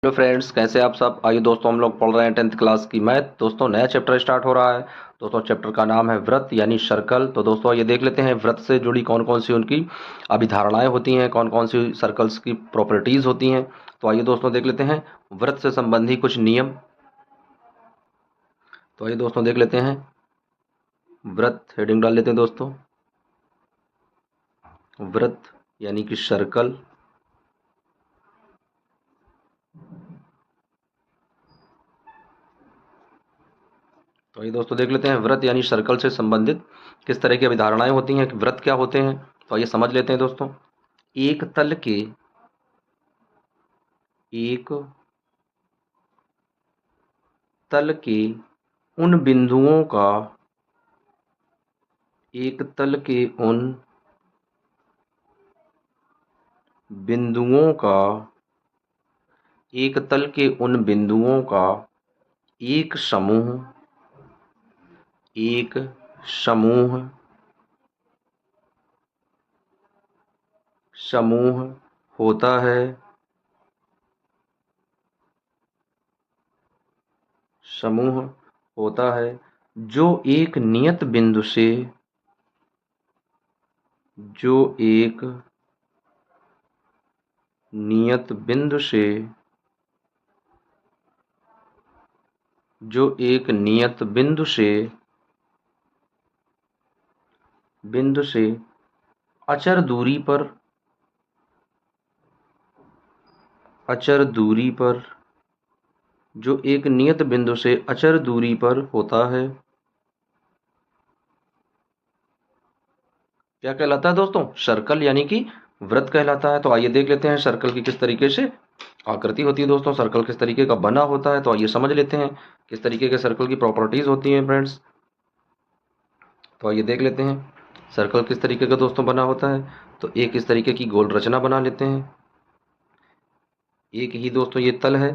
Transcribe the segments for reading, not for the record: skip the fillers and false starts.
Hello friends, कैसे आप सब। आइए दोस्तों, हम लोग पढ़ रहे हैं 10th क्लास की मैथ। दोस्तों नया चैप्टर स्टार्ट हो रहा है। दोस्तों चैप्टर का नाम है व्रत यानी सर्कल। तो दोस्तों ये देख लेते हैं व्रत से जुड़ी कौन कौन सी उनकी अभिधारणाएं होती हैं, कौन कौन सी सर्कल्स की प्रॉपर्टीज होती हैं। तो आइए दोस्तों देख लेते हैं व्रत से संबंधी कुछ नियम। तो आइए दोस्तों देख लेते हैं व्रत। हेडिंग डाल लेते हैं दोस्तों, व्रत यानी कि सर्कल। तो ये दोस्तों देख लेते हैं व्रत यानी सर्कल से संबंधित किस तरह की अभिधारणाएं होती हैं, कि व्रत क्या होते हैं। तो आइए समझ लेते हैं दोस्तों। एक तल के एक तल के उन बिंदुओं का एक तल के उन बिंदुओं का एक तल के उन बिंदुओं का एक समूह एक समूह समूह होता है। समूह होता है जो एक नियत बिंदु से जो एक नियत बिंदु से जो एक नियत बिंदु से अचर दूरी पर अचर दूरी पर जो एक नियत बिंदु से अचर दूरी पर होता है, क्या कहलाता है दोस्तों? सर्कल यानी कि वृत्त कहलाता है। तो आइए देख लेते हैं सर्कल की किस तरीके से आकृति होती है। दोस्तों सर्कल किस तरीके का बना होता है, तो आइए समझ लेते हैं किस तरीके के सर्कल की प्रॉपर्टीज होती हैं फ्रेंड्स। तो आइए देख लेते हैं सर्कल किस तरीके का दोस्तों बना होता है। तो एक इस तरीके की गोल रचना बना लेते हैं। एक ही दोस्तों ये तल है,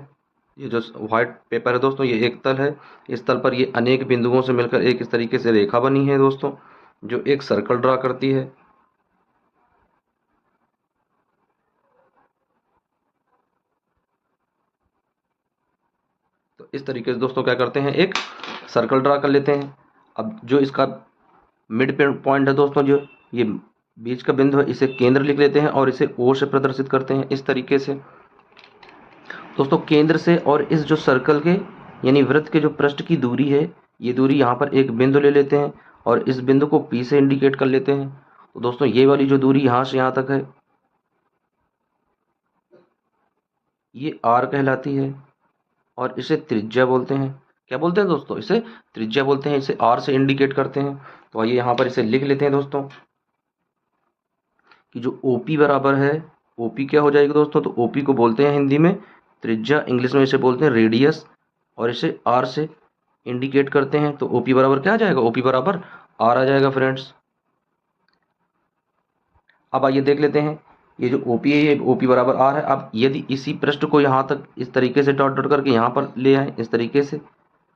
ये जो व्हाइट पेपर है दोस्तों, ये एक तल है। इस तल पर ये अनेक बिंदुओं से मिलकर एक इस तरीके से रेखा बनी है दोस्तों, जो एक सर्कल ड्रा करती है। तो इस तरीके से दोस्तों क्या करते हैं, एक सर्कल ड्रा कर लेते हैं। अब जो इसका मिड पॉइंट है दोस्तों, जो ये बीच का बिंदु है, इसे केंद्र लिख लेते हैं और इसे ओ से प्रदर्शित करते हैं इस तरीके से। दोस्तों केंद्र से और इस जो सर्कल के यानी वृत्त के जो पृष्ठ की दूरी है, ये दूरी यहाँ पर एक बिंदु ले लेते हैं और इस बिंदु को पी से इंडिकेट कर लेते हैं। तो दोस्तों ये वाली जो दूरी यहाँ से यहाँ तक है, ये आर कहलाती है और इसे त्रिज्या बोलते हैं। क्या बोलते हैं दोस्तों? इसे त्रिज्या बोलते हैं, इसे आर से इंडिकेट करते हैं। तो आइए यहाँ पर इसे लिख लेते हैं दोस्तों कि जो ओपी बराबर है, ओपी क्या हो जाएगा दोस्तों? तो ओपी को बोलते हैं हिंदी में त्रिज्या, इंग्लिश में इसे बोलते हैं रेडियस, और इसे आर से इंडिकेट करते हैं। तो ओपी बराबर क्या आ जाएगा? ओपी बराबर आर आ जाएगा फ्रेंड्स। अब आइए देख लेते हैं, ये जो ओपी है ये ओपी बराबर आर है। अब यदि इसी पृष्ठ को यहाँ तक इस तरीके से डॉट डॉट करके यहाँ पर ले आए, इस तरीके से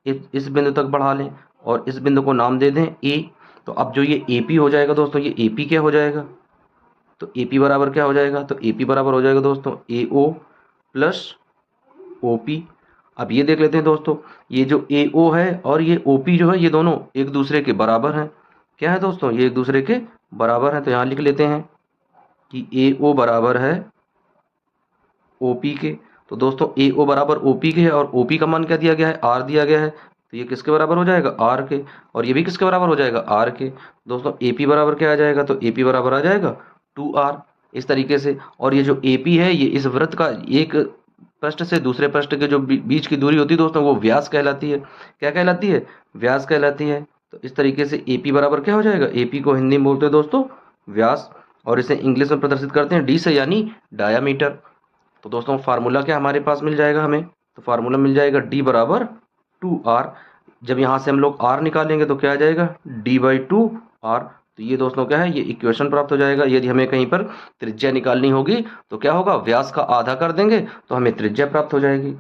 इस बिंदु तक बढ़ा लें और इस बिंदु को नाम दे दें ए। तो अब जो ये ए पी हो जाएगा दोस्तों, ये ए पी क्या हो जाएगा? तो ए पी बराबर क्या हो जाएगा? तो ए पी बराबर हो जाएगा दोस्तों ए ओ प्लस ओ पी। अब ये देख लेते हैं दोस्तों, ये जो ए ओ है और ये ओ पी जो है, ये दोनों एक दूसरे के बराबर हैं। क्या है दोस्तों? ये एक दूसरे के बराबर हैं। तो यहाँ लिख लेते हैं कि ए ओ बराबर है ओ पी के। तो दोस्तों ए ओ बराबर ओ पी के है और ओ पी का मान क्या दिया गया है? आर दिया गया है। तो ये किसके बराबर हो जाएगा? आर के। और ये भी किसके बराबर हो जाएगा? आर के। दोस्तों ए पी बराबर क्या आ जाएगा? तो ए पी बराबर आ जाएगा 2r, इस तरीके से। और ये जो ए पी है, ये इस वृत्त का एक पृष्ठ से दूसरे पृष्ठ के जो बीच की दूरी होती है दोस्तों, वो व्यास कहलाती है। क्या कहलाती है? व्यास कहलाती है। तो इस तरीके से ए पी बराबर क्या हो जाएगा? ए पी को हिंदी में बोलते हैं दोस्तों व्यास, और इसे इंग्लिश में प्रदर्शित करते हैं डी से, यानी डायामीटर। तो दोस्तों फार्मूला क्या हमारे पास मिल जाएगा हमें? तो फार्मूला मिल जाएगा डी बराबर 2r। जब यहाँ से हम लोग r निकालेंगे तो क्या आ जाएगा? d/2r। तो ये दोस्तों क्या है? ये इक्वेशन प्राप्त हो जाएगा। यदि हमें कहीं पर त्रिज्या निकालनी होगी तो क्या होगा? व्यास का आधा कर देंगे तो हमें त्रिज्या प्राप्त हो जाएगी।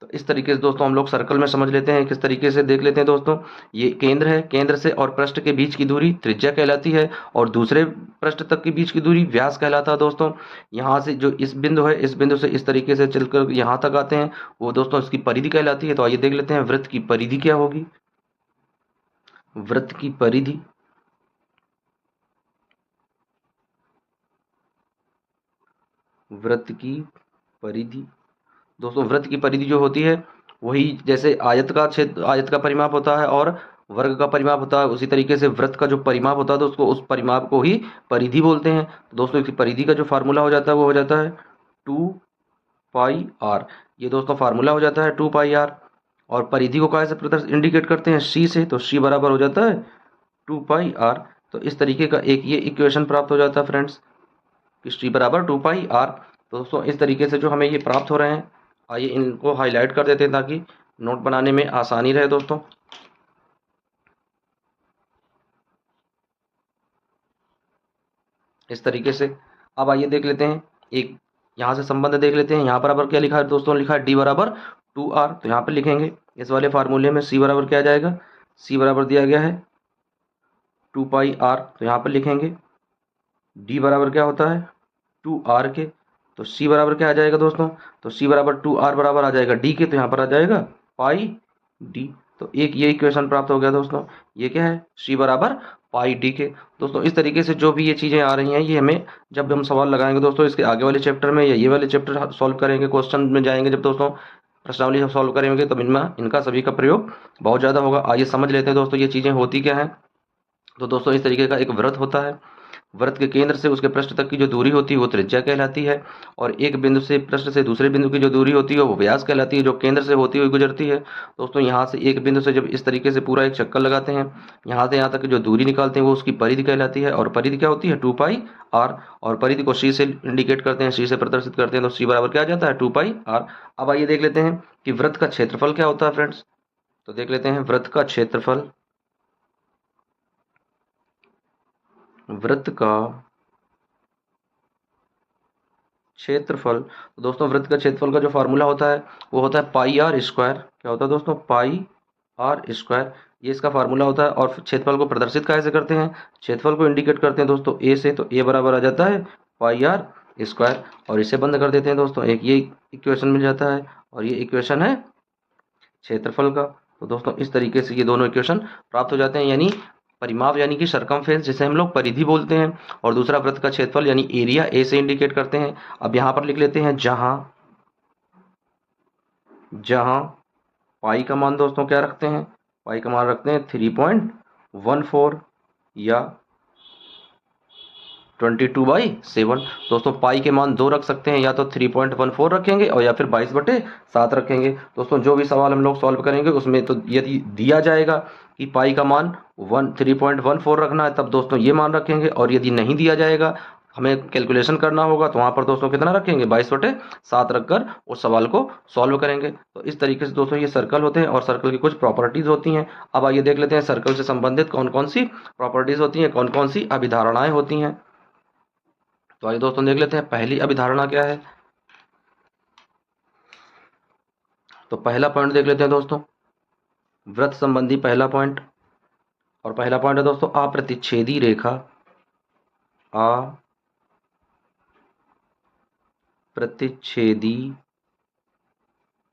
तो इस तरीके से दोस्तों हम लोग सर्कल में समझ लेते हैं, किस तरीके से देख लेते हैं दोस्तों। ये केंद्र है, केंद्र से और पृष्ठ के बीच की दूरी त्रिज्या कहलाती है और दूसरे पृष्ठ तक के बीच की दूरी व्यास कहलाता है दोस्तों। यहाँ से जो इस बिंदु है, इस बिंदु से इस तरीके से चलकर यहाँ तक आते हैं, वो दोस्तों इसकी परिधि कहलाती है। तो आइए देख लेते हैं वृत्त की परिधि क्या होगी। वृत्त की परिधि वृत्त की परिधि दोस्तों, वृत्त की परिधि जो होती है वही जैसे आयत का क्षेत्र, आयत का परिमाप होता है और वर्ग का परिमाप होता है, उसी तरीके से वृत्त का जो परिमाप होता है तो उसको, उस परिमाप को ही परिधि बोलते हैं। तो दोस्तों इसकी परिधि का जो फार्मूला हो जाता है वो हो जाता है 2πr। ये दोस्तों फार्मूला हो जाता है 2πr। और परिधि को कैसे प्रदर्शित इंडिकेट करते हैं, सी से, तो सी बराबर हो जाता है 2πr। तो इस तरीके का एक ये इक्वेशन प्राप्त हो जाता है फ्रेंड्स, कि सी बराबर 2πr। तो दोस्तों इस तरीके से जो हमें ये प्राप्त हो रहे हैं, आइए इनको हाईलाइट कर देते हैं ताकि नोट बनाने में आसानी रहे दोस्तों। इस तरीके से अब आइए देख लेते हैं, एक यहाँ से संबंध देख लेते हैं। यहाँ बराबर क्या लिखा है दोस्तों, लिखा है d बराबर 2r। तो यहाँ पर लिखेंगे इस वाले फार्मूले में c बराबर क्या आ जाएगा, c बराबर दिया गया है 2πr। तो यहाँ पर लिखेंगे d बराबर क्या होता है 2r के, तो c बराबर क्या आ जाएगा दोस्तों, तो c बराबर 2r बराबर आ जाएगा d के, तो यहाँ पर आ जाएगा पाई d। तो एक ये इक्वेशन प्राप्त हो गया दोस्तों, ये क्या है c बराबर पाई d के। दोस्तों इस तरीके से जो भी ये चीज़ें आ रही हैं, ये हमें जब हम सवाल लगाएंगे दोस्तों इसके आगे वाले चैप्टर में या ये वाले चैप्टर सॉल्व करेंगे, क्वेश्चन में जाएंगे जब दोस्तों, प्रश्नावली सॉल्व करेंगे, तो इनमें इनका सभी का प्रयोग बहुत ज़्यादा होगा। आइए समझ लेते हैं दोस्तों ये चीज़ें होती क्या हैं। तो दोस्तों इस तरीके का एक वृत्त होता है, वृत्त के केंद्र से उसके पृष्ठ तक की जो दूरी होती है वो त्रिज्या कहलाती है, और एक बिंदु से पृष्ठ से दूसरे बिंदु की जो दूरी होती है वो व्यास कहलाती है, जो केंद्र से होती हुई गुजरती है। दोस्तों यहाँ से एक बिंदु से जब इस तरीके से पूरा एक चक्कर लगाते हैं, यहाँ से यहाँ तक की जो दूरी निकालते हैं वो उसकी परिधि कहलाती है, और परिधि क्या होती है 2πr। और परिधि को सी से इंडिकेट करते हैं, सी से प्रदर्शित करते हैं, तो सी बराबर क्या आ जाता है 2πr। अब आइए देख लेते हैं कि वृत्त का क्षेत्रफल क्या होता है फ्रेंड्स। तो देख लेते हैं वृत्त का क्षेत्रफल, वृत्त का क्षेत्रफल। तो दोस्तों वृत्त का क्षेत्रफल का जो फार्मूला होता है वो होता है पाई आर स्क्वायर। क्या होता है दोस्तों, पाई आर स्क्वायर, ये इसका फार्मूला होता है। और क्षेत्रफल को प्रदर्शित कैसे करते हैं, क्षेत्रफल को इंडिकेट करते हैं दोस्तों ए से, तो ए बराबर आ जाता है पाई आर स्क्वायर। और इसे बंद कर देते हैं दोस्तों, एक ये इक्वेशन मिल जाता है और ये इक्वेशन है क्षेत्रफल का। तो दोस्तों इस तरीके से ये दोनों इक्वेशन प्राप्त हो जाते हैं, यानी परिमाप यानी कि सरकमफेरेंस जिसे हम लोग परिधि बोलते हैं, और दूसरा वृत्त का क्षेत्रफल यानी एरिया ए से इंडिकेट करते हैं। अब यहाँ पर लिख लेते हैं जहां जहां पाई का मान दोस्तों क्या रखते हैं, पाई का मान रखते हैं 3.14 या 22/7। दोस्तों पाई के मान दो रख सकते हैं, या तो 3.14 रखेंगे और या फिर 22/7 रखेंगे। दोस्तों जो भी सवाल हम लोग सॉल्व करेंगे उसमें तो यदि दिया जाएगा कि पाई का मान 3.14 रखना है, तब दोस्तों ये मान रखेंगे, और यदि नहीं दिया जाएगा, हमें कैलकुलेशन करना होगा, तो वहाँ पर दोस्तों कितना रखेंगे 22/7 रखकर उस सवाल को सॉल्व करेंगे। तो इस तरीके से दोस्तों ये सर्कल होते हैं और सर्कल की कुछ प्रॉपर्टीज़ होती हैं। अब आइए देख लेते हैं सर्कल से संबंधित कौन कौन सी प्रॉपर्टीज़ होती हैं, कौन कौन सी अभिधारणाएं होती हैं। तो आइए दोस्तों देख लेते हैं पहली अभिधारणा क्या है। तो पहला पॉइंट देख लेते हैं दोस्तों, वृत्त संबंधी पहला पॉइंट, और पहला पॉइंट है दोस्तों अप्रतिच्छेदी रेखा, अप्रतिच्छेदी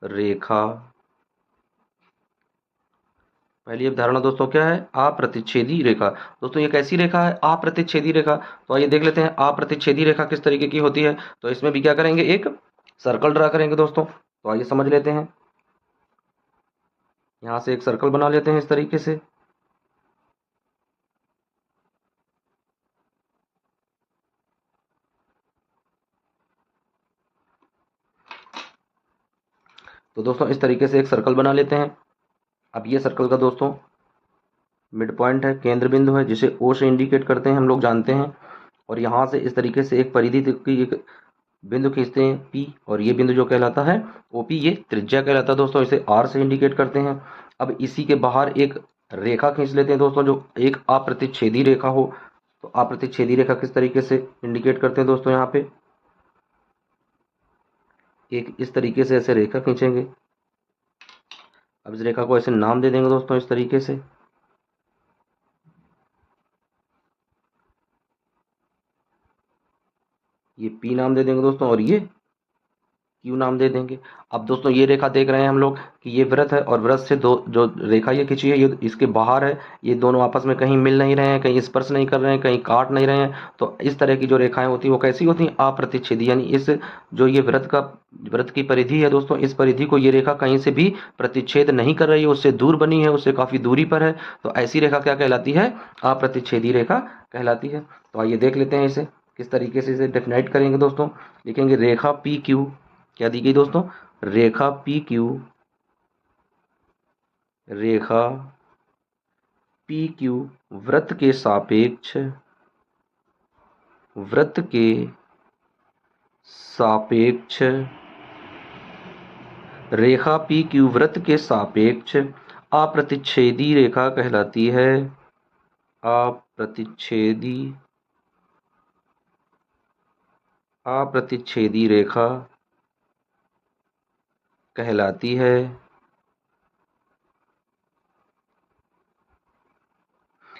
रेखा। पहली अवधारणा दोस्तों क्या है, अप्रतिच्छेदी रेखा। दोस्तों ये कैसी रेखा है, अप्रतिच्छेदी रेखा। तो आइए देख लेते हैं अप्रतिच्छेदी रेखा किस तरीके की होती है। तो इसमें भी क्या करेंगे, एक सर्कल ड्रा करेंगे दोस्तों। तो आइए समझ लेते हैं, यहाँ से एक सर्कल बना लेते हैं इस तरीके से। तो दोस्तों इस तरीके से एक सर्कल बना लेते हैं। अब ये सर्कल का दोस्तों मिड पॉइंट है, केंद्र बिंदु है, जिसे ओ से इंडिकेट करते हैं, हम लोग जानते हैं। और यहाँ से इस तरीके से एक परिधि की एक बिंदु खींचते हैं पी, और ये बिंदु जो कहलाता है ओपी, ये त्रिज्या कहलाता है दोस्तों, इसे आर से इंडिकेट करते हैं। अब इसी के बाहर एक रेखा खींच लेते हैं दोस्तों, जो एक अप्रतिच्छेदी रेखा हो। तो अप्रतिच्छेदी रेखा किस तरीके से इंडिकेट करते हैं दोस्तों, यहाँ पे एक इस तरीके से ऐसे रेखा खींचेंगे, अब इस रेखा को ऐसे नाम दे देंगे दोस्तों इस तरीके से। ये पी नाम दे देंगे दोस्तों और ये क्यू नाम दे देंगे। अब दोस्तों ये रेखा देख रहे हैं हम लोग कि ये वृत्त है और वृत्त से दो जो रेखा ये खींची है ये इसके बाहर है। ये दोनों आपस में कहीं मिल नहीं रहे हैं, कहीं स्पर्श नहीं कर रहे हैं, कहीं काट नहीं रहे हैं। तो इस तरह की जो रेखाएं होती हैं वो कैसी होती हैं? अप्रतिच्छेदी। यानी इस जो ये वृत्त की परिधि है दोस्तों, इस परिधि को ये रेखा कहीं से भी प्रतिच्छेद नहीं कर रही है, उससे दूर बनी है, उससे काफी दूरी पर है। तो ऐसी रेखा क्या कहलाती है? अप्रतिच्छेदी रेखा कहलाती है। तो आइए देख लेते हैं इसे किस तरीके से इसे डेफिनाइट करेंगे दोस्तों। लिखेंगे रेखा पी क्यू, क्या दी गई दोस्तों? रेखा पी क्यू, रेखा पी क्यू वृत्त के सापेक्ष, वृत्त के सापेक्ष, रेखा पी क्यू वृत्त के सापेक्ष अप्रतिच्छेदी रेखा कहलाती है। अप्रतिच्छेदी, अप्रतिच्छेदी रेखा कहलाती है।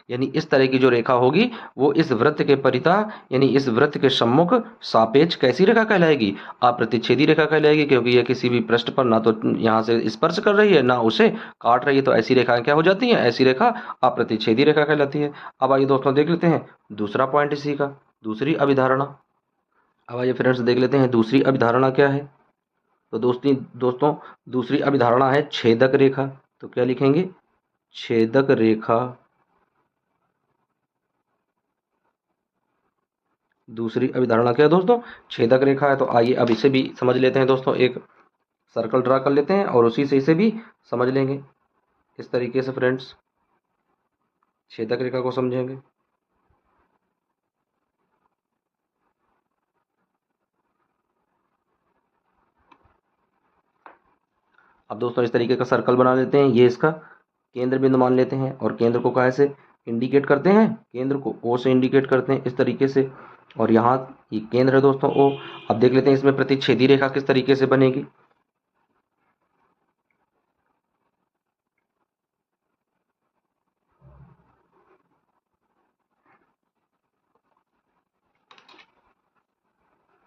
यानी इस तरह की जो रेखा होगी वो इस वृत्त के परितः यानी इस वृत्त के सम्मुख सापेक्ष कैसी रेखा कहलाएगी? अप्रतिच्छेदी रेखा कहलाएगी, क्योंकि यह किसी भी पृष्ठ पर ना तो यहाँ से स्पर्श कर रही है ना उसे काट रही है। तो ऐसी रेखाएं क्या हो जाती हैं? ऐसी रेखा अप्रतिच्छेदी रेखा कहलाती है। अब आइए दोस्तों देख लेते हैं दूसरा पॉइंट इसी का, दूसरी अभिधारणा। अब आइए फ्रेंड्स देख लेते हैं दूसरी अभिधारणा क्या है। तो दोस्तों दूसरी अभिधारणा है छेदक रेखा। तो क्या लिखेंगे? छेदक रेखा। दूसरी अभिधारणा क्या है दोस्तों? छेदक रेखा है। तो आइए अब इसे भी समझ लेते हैं दोस्तों, एक सर्कल ड्रा कर लेते हैं और उसी से इसे भी समझ लेंगे इस तरीके से फ्रेंड्स, छेदक रेखा को समझेंगे। अब दोस्तों इस तरीके का सर्कल बना लेते हैं, ये इसका केंद्र बिंदु मान लेते हैं और केंद्र को कहाँ से इंडिकेट करते हैं? केंद्र को ओ से इंडिकेट करते हैं इस तरीके से। और यहाँ ये केंद्र है दोस्तों ओ। अब देख लेते हैं इसमें प्रतिच्छेदी रेखा किस तरीके से बनेगी।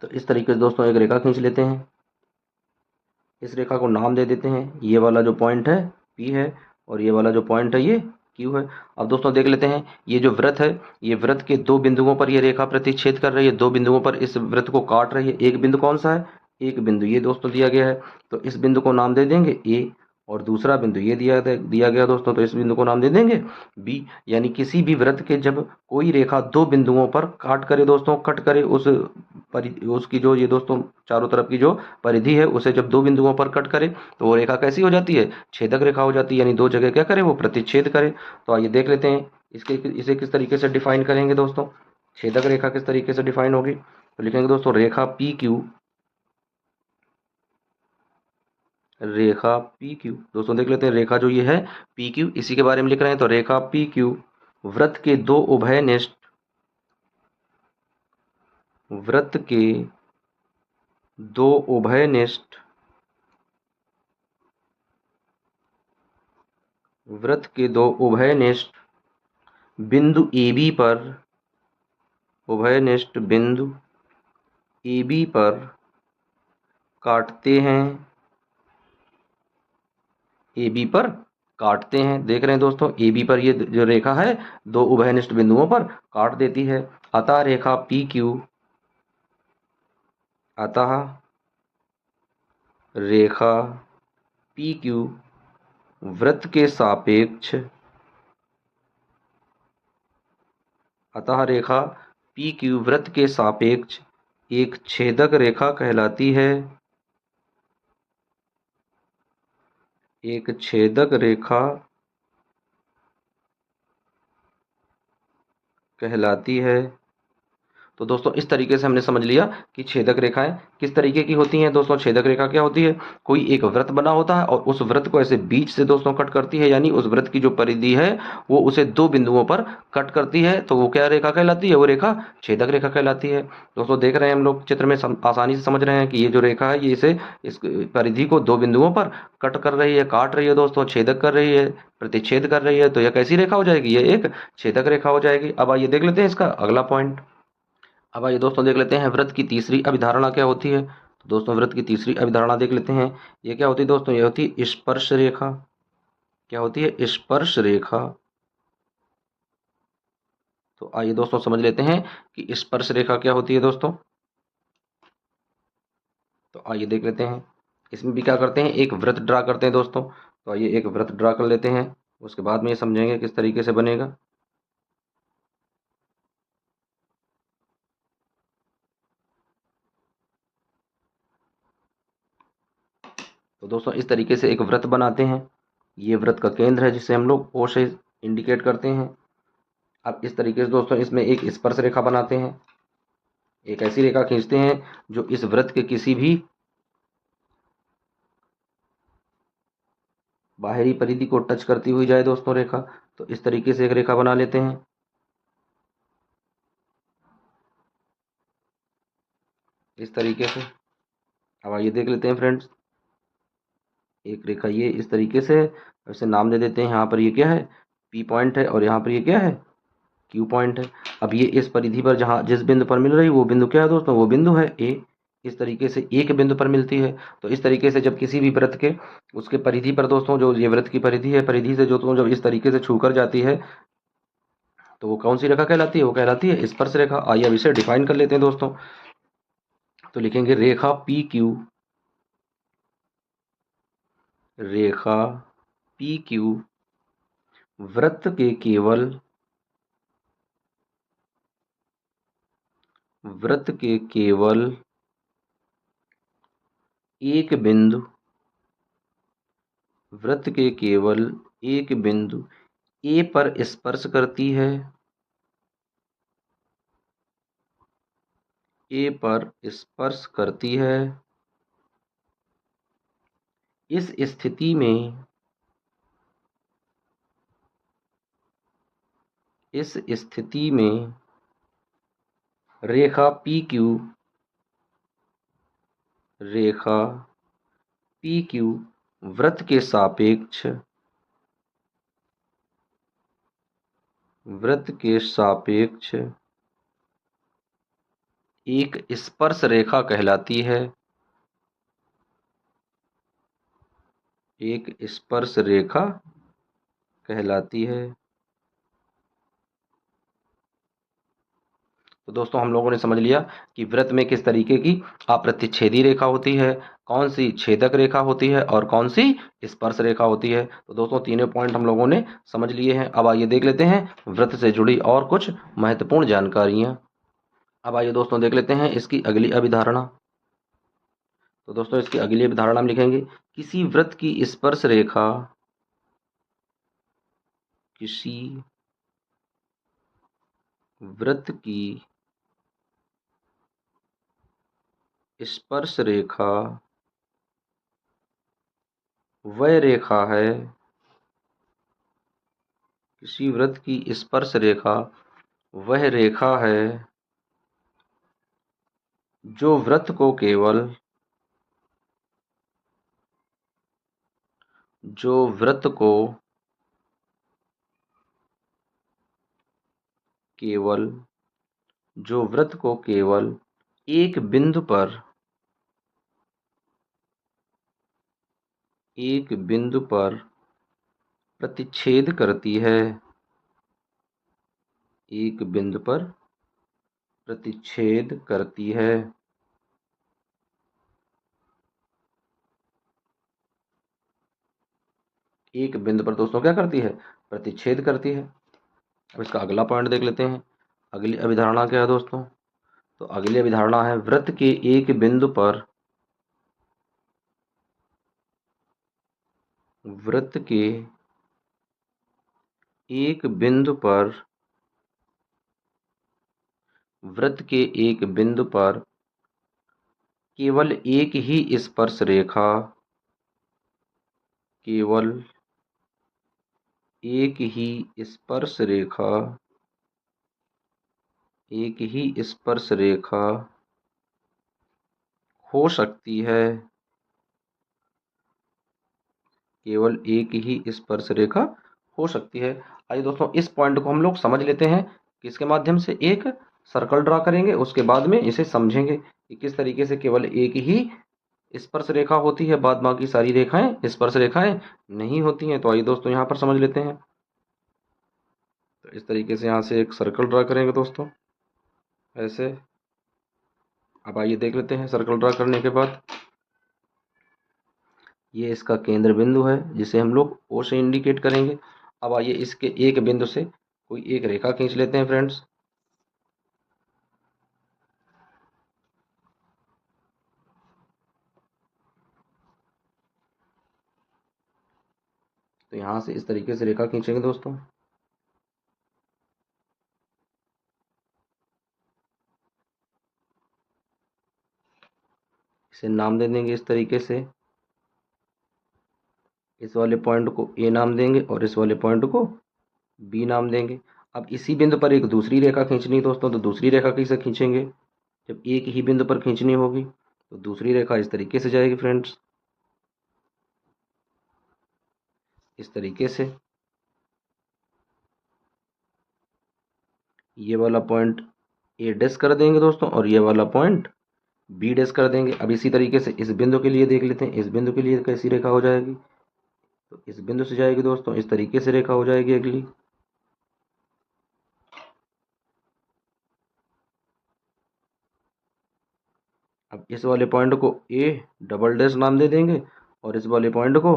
तो इस तरीके से दोस्तों एक रेखा खींच लेते हैं, इस रेखा को नाम दे देते हैं। ये वाला जो पॉइंट है पी है और ये वाला जो पॉइंट है ये क्यू है। अब दोस्तों देख लेते हैं ये जो वृत्त है, ये वृत्त के दो बिंदुओं पर ये रेखा प्रतिच्छेद कर रही है, दो बिंदुओं पर इस वृत्त को काट रही है। एक बिंदु कौन सा है? एक बिंदु ये दोस्तों दिया गया है। तो इस बिंदु को नाम दे देंगे ए, और दूसरा बिंदु ये दिया गया दोस्तों, तो इस बिंदु को नाम दे देंगे बी। यानी किसी भी वृत्त के जब कोई रेखा दो बिंदुओं पर काट करे दोस्तों, कट करे उसकी जो ये दोस्तों चारों तरफ की जो परिधि है उसे जब दो बिंदुओं पर कट करे तो वो रेखा कैसी हो जाती है? छेदक रेखा हो जाती है। यानी दो जगह क्या करे? वो प्रतिच्छेद करे। तो आइए देख लेते हैं इसे किस तरीके से डिफाइन करेंगे दोस्तों। छेदक रेखा किस तरीके से डिफाइन होगी? तो लिखेंगे दोस्तों रेखा पी क्यू, रेखा पी क्यू। दोस्तों देख लेते हैं रेखा जो ये है पी क्यू, इसी के बारे में लिख रहे हैं। तो रेखा पी क्यू वृत्त के दो उभयनिष्ठ, वृत्त के दो उभयनिष्ठ, वृत्त के दो उभयनिष्ठ बिंदु ए बी पर, उभयनिष्ठ बिंदु ए बी पर काटते हैं, ए बी पर काटते हैं। देख रहे हैं दोस्तों ए बी पर ये जो रेखा है दो उभयनिष्ठ बिंदुओं पर काट देती है। अतः रेखा पी क्यू, अतः रेखा पी क्यू वृत्त के सापेक्ष, अतः रेखा पी क्यू वृत्त के सापेक्ष एक छेदक रेखा कहलाती है। एक छेदक रेखा कहलाती है। तो दोस्तों इस तरीके से हमने समझ लिया कि छेदक रेखाएं किस तरीके की होती हैं। दोस्तों छेदक रेखा क्या होती है, कोई एक वृत्त बना होता है और उस वृत्त को ऐसे बीच से दोस्तों कट करती है, यानी उस वृत्त की जो परिधि है वो उसे दो बिंदुओं पर कट करती है, तो वो क्या रेखा कहलाती है, वो रेखा छेदक रेखा कहलाती है। दोस्तों देख रहे हैं हम लोग चित्र में आसानी से समझ रहे हैं कि ये जो रेखा है ये इसे इस परिधि को दो बिंदुओं पर कट कर रही है, काट रही है दोस्तों, छेदक कर रही है, प्रतिच्छेद कर रही है, तो यह कैसी रेखा हो जाएगी, ये एक छेदक रेखा हो जाएगी। अब आइए देख लेते हैं इसका अगला पॉइंट। अब आइए दोस्तों देख लेते हैं वृत्त की तीसरी अभिधारणा क्या होती है। तो दोस्तों वृत्त की तीसरी अभिधारणा देख लेते हैं, ये क्या होती है दोस्तों, ये होती है स्पर्श रेखा। क्या होती है, स्पर्श रेखा। तो आइए दोस्तों समझ लेते हैं कि स्पर्श रेखा क्या होती है दोस्तों। तो आइए देख लेते हैं, इसमें भी क्या करते हैं, एक वृत्त ड्रा करते हैं दोस्तों। तो आइए एक वृत्त ड्रा कर लेते हैं, उसके बाद में ये समझेंगे किस तरीके से बनेगा। तो दोस्तों इस तरीके से एक वृत्त बनाते हैं, ये वृत्त का केंद्र है जिसे हम लोग ओ से इंडिकेट करते हैं। अब इस तरीके से दोस्तों इसमें एक स्पर्श रेखा बनाते हैं, एक ऐसी रेखा खींचते हैं जो इस वृत्त के किसी भी बाहरी परिधि को टच करती हुई जाए दोस्तों रेखा। तो इस तरीके से एक रेखा बना लेते हैं, इस तरीके से। अब आइए देख लेते हैं फ्रेंड्स, एक रेखा ये इस तरीके से है, इसे नाम दे देते हैं, यहाँ पर ये क्या है, पी पॉइंट है, और यहाँ पर ये क्या है, क्यू पॉइंट है। अब ये इस परिधि पर जहाँ जिस बिंदु पर मिल रही है वो बिंदु क्या है दोस्तों, वो बिंदु है ए। इस तरीके से एक बिंदु पर मिलती है। तो इस तरीके से जब किसी भी वृत्त के उसके परिधि पर दोस्तों, जो ये वृत्त की परिधि है, परिधि से जो दोस्तों जब इस तरीके से छूकर जाती है तो वो कौन सी रेखा कहलाती है, वो कहलाती है स्पर्श रेखा। आइए अब इसे डिफाइन कर लेते हैं दोस्तों। तो लिखेंगे रेखा पी क्यू, रेखा पी क्यू वृत्त के केवल, वृत्त के केवल एक बिंदु, वृत्त के केवल एक बिंदु ए पर स्पर्श करती है, ए पर स्पर्श करती है। इस स्थिति में, इस स्थिति में रेखा पी क्यू, रेखा पी क्यू वृत्त के सापेक्ष, वृत्त के सापेक्ष एक स्पर्श रेखा कहलाती है, एक स्पर्श रेखा कहलाती है। तो दोस्तों हम लोगों ने समझ लिया कि वृत्त में किस तरीके की अप्रतिच्छेदी रेखा होती है, कौन सी छेदक रेखा होती है और कौन सी स्पर्श रेखा होती है। तो दोस्तों तीनों पॉइंट हम लोगों ने समझ लिए हैं। अब आइए देख लेते हैं वृत्त से जुड़ी और कुछ महत्वपूर्ण जानकारियां। अब आइए दोस्तों देख लेते हैं इसकी अगली अभिधारणा। तो दोस्तों इसकी अगली अभिधारणा हम लिखेंगे, किसी वृत्त की स्पर्श रेखा, किसी वृत्त की स्पर्श रेखा वह रेखा है, किसी वृत्त की स्पर्श रेखा वह रेखा है जो वृत्त को केवल, जो वृत्त को केवल, जो वृत्त को केवल एक बिंदु पर, एक बिंदु पर प्रतिच्छेद करती है, एक बिंदु पर प्रतिच्छेद करती है। एक बिंदु पर दोस्तों क्या करती है, प्रतिच्छेद करती है। अब इसका अगला पॉइंट देख लेते हैं, अगली अभिधारणा क्या है दोस्तों। तो अगली अभिधारणा है, वृत्त के एक बिंदु पर, वृत्त के एक बिंदु पर वृत्त के एक बिंदु पर केवल एक ही स्पर्श रेखा, केवल एक ही स्पर्श रेखा, एक ही स्पर्श रेखा हो सकती है, केवल एक ही स्पर्श रेखा हो सकती है। आइए दोस्तों इस पॉइंट को हम लोग समझ लेते हैं। किसके माध्यम से? एक सर्कल ड्रा करेंगे, उसके बाद में इसे समझेंगे कि किस तरीके से केवल एक ही स्पर्श रेखा होती है, बाद बाकी सारी रेखाएं स्पर्श रेखाएं नहीं होती हैं। तो आइए दोस्तों यहाँ पर समझ लेते हैं। तो इस तरीके से यहाँ से एक सर्कल ड्रा करेंगे दोस्तों, ऐसे। अब आइए देख लेते हैं सर्कल ड्रा करने के बाद। ये इसका केंद्र बिंदु है जिसे हम लोग ओ से इंडिकेट करेंगे। अब आइए इसके एक बिंदु से कोई एक रेखा खींच लेते हैं फ्रेंड्स। तो यहाँ से इस तरीके से रेखा खींचेंगे दोस्तों। इसे नाम दे देंगे इस तरीके से। इस वाले पॉइंट को ए नाम देंगे और इस वाले पॉइंट को बी नाम देंगे। अब इसी बिंदु पर एक दूसरी रेखा खींचनी है दोस्तों, तो दूसरी रेखा कैसे खींचेंगे? जब एक ही बिंदु पर खींचनी होगी तो दूसरी रेखा इस तरीके से जाएगी फ्रेंड्स, इस तरीके से। ये वाला पॉइंट ए डैश कर देंगे दोस्तों और ये वाला पॉइंट बी डैश कर देंगे। अब इसी तरीके से इस बिंदु के लिए देख लेते हैं, इस बिंदु के लिए कैसी रेखा हो जाएगी। तो इस बिंदु से जाएगी दोस्तों, इस तरीके से रेखा हो जाएगी अगली। अब इस वाले पॉइंट को ए डबल डैश नाम दे देंगे और इस वाले पॉइंट को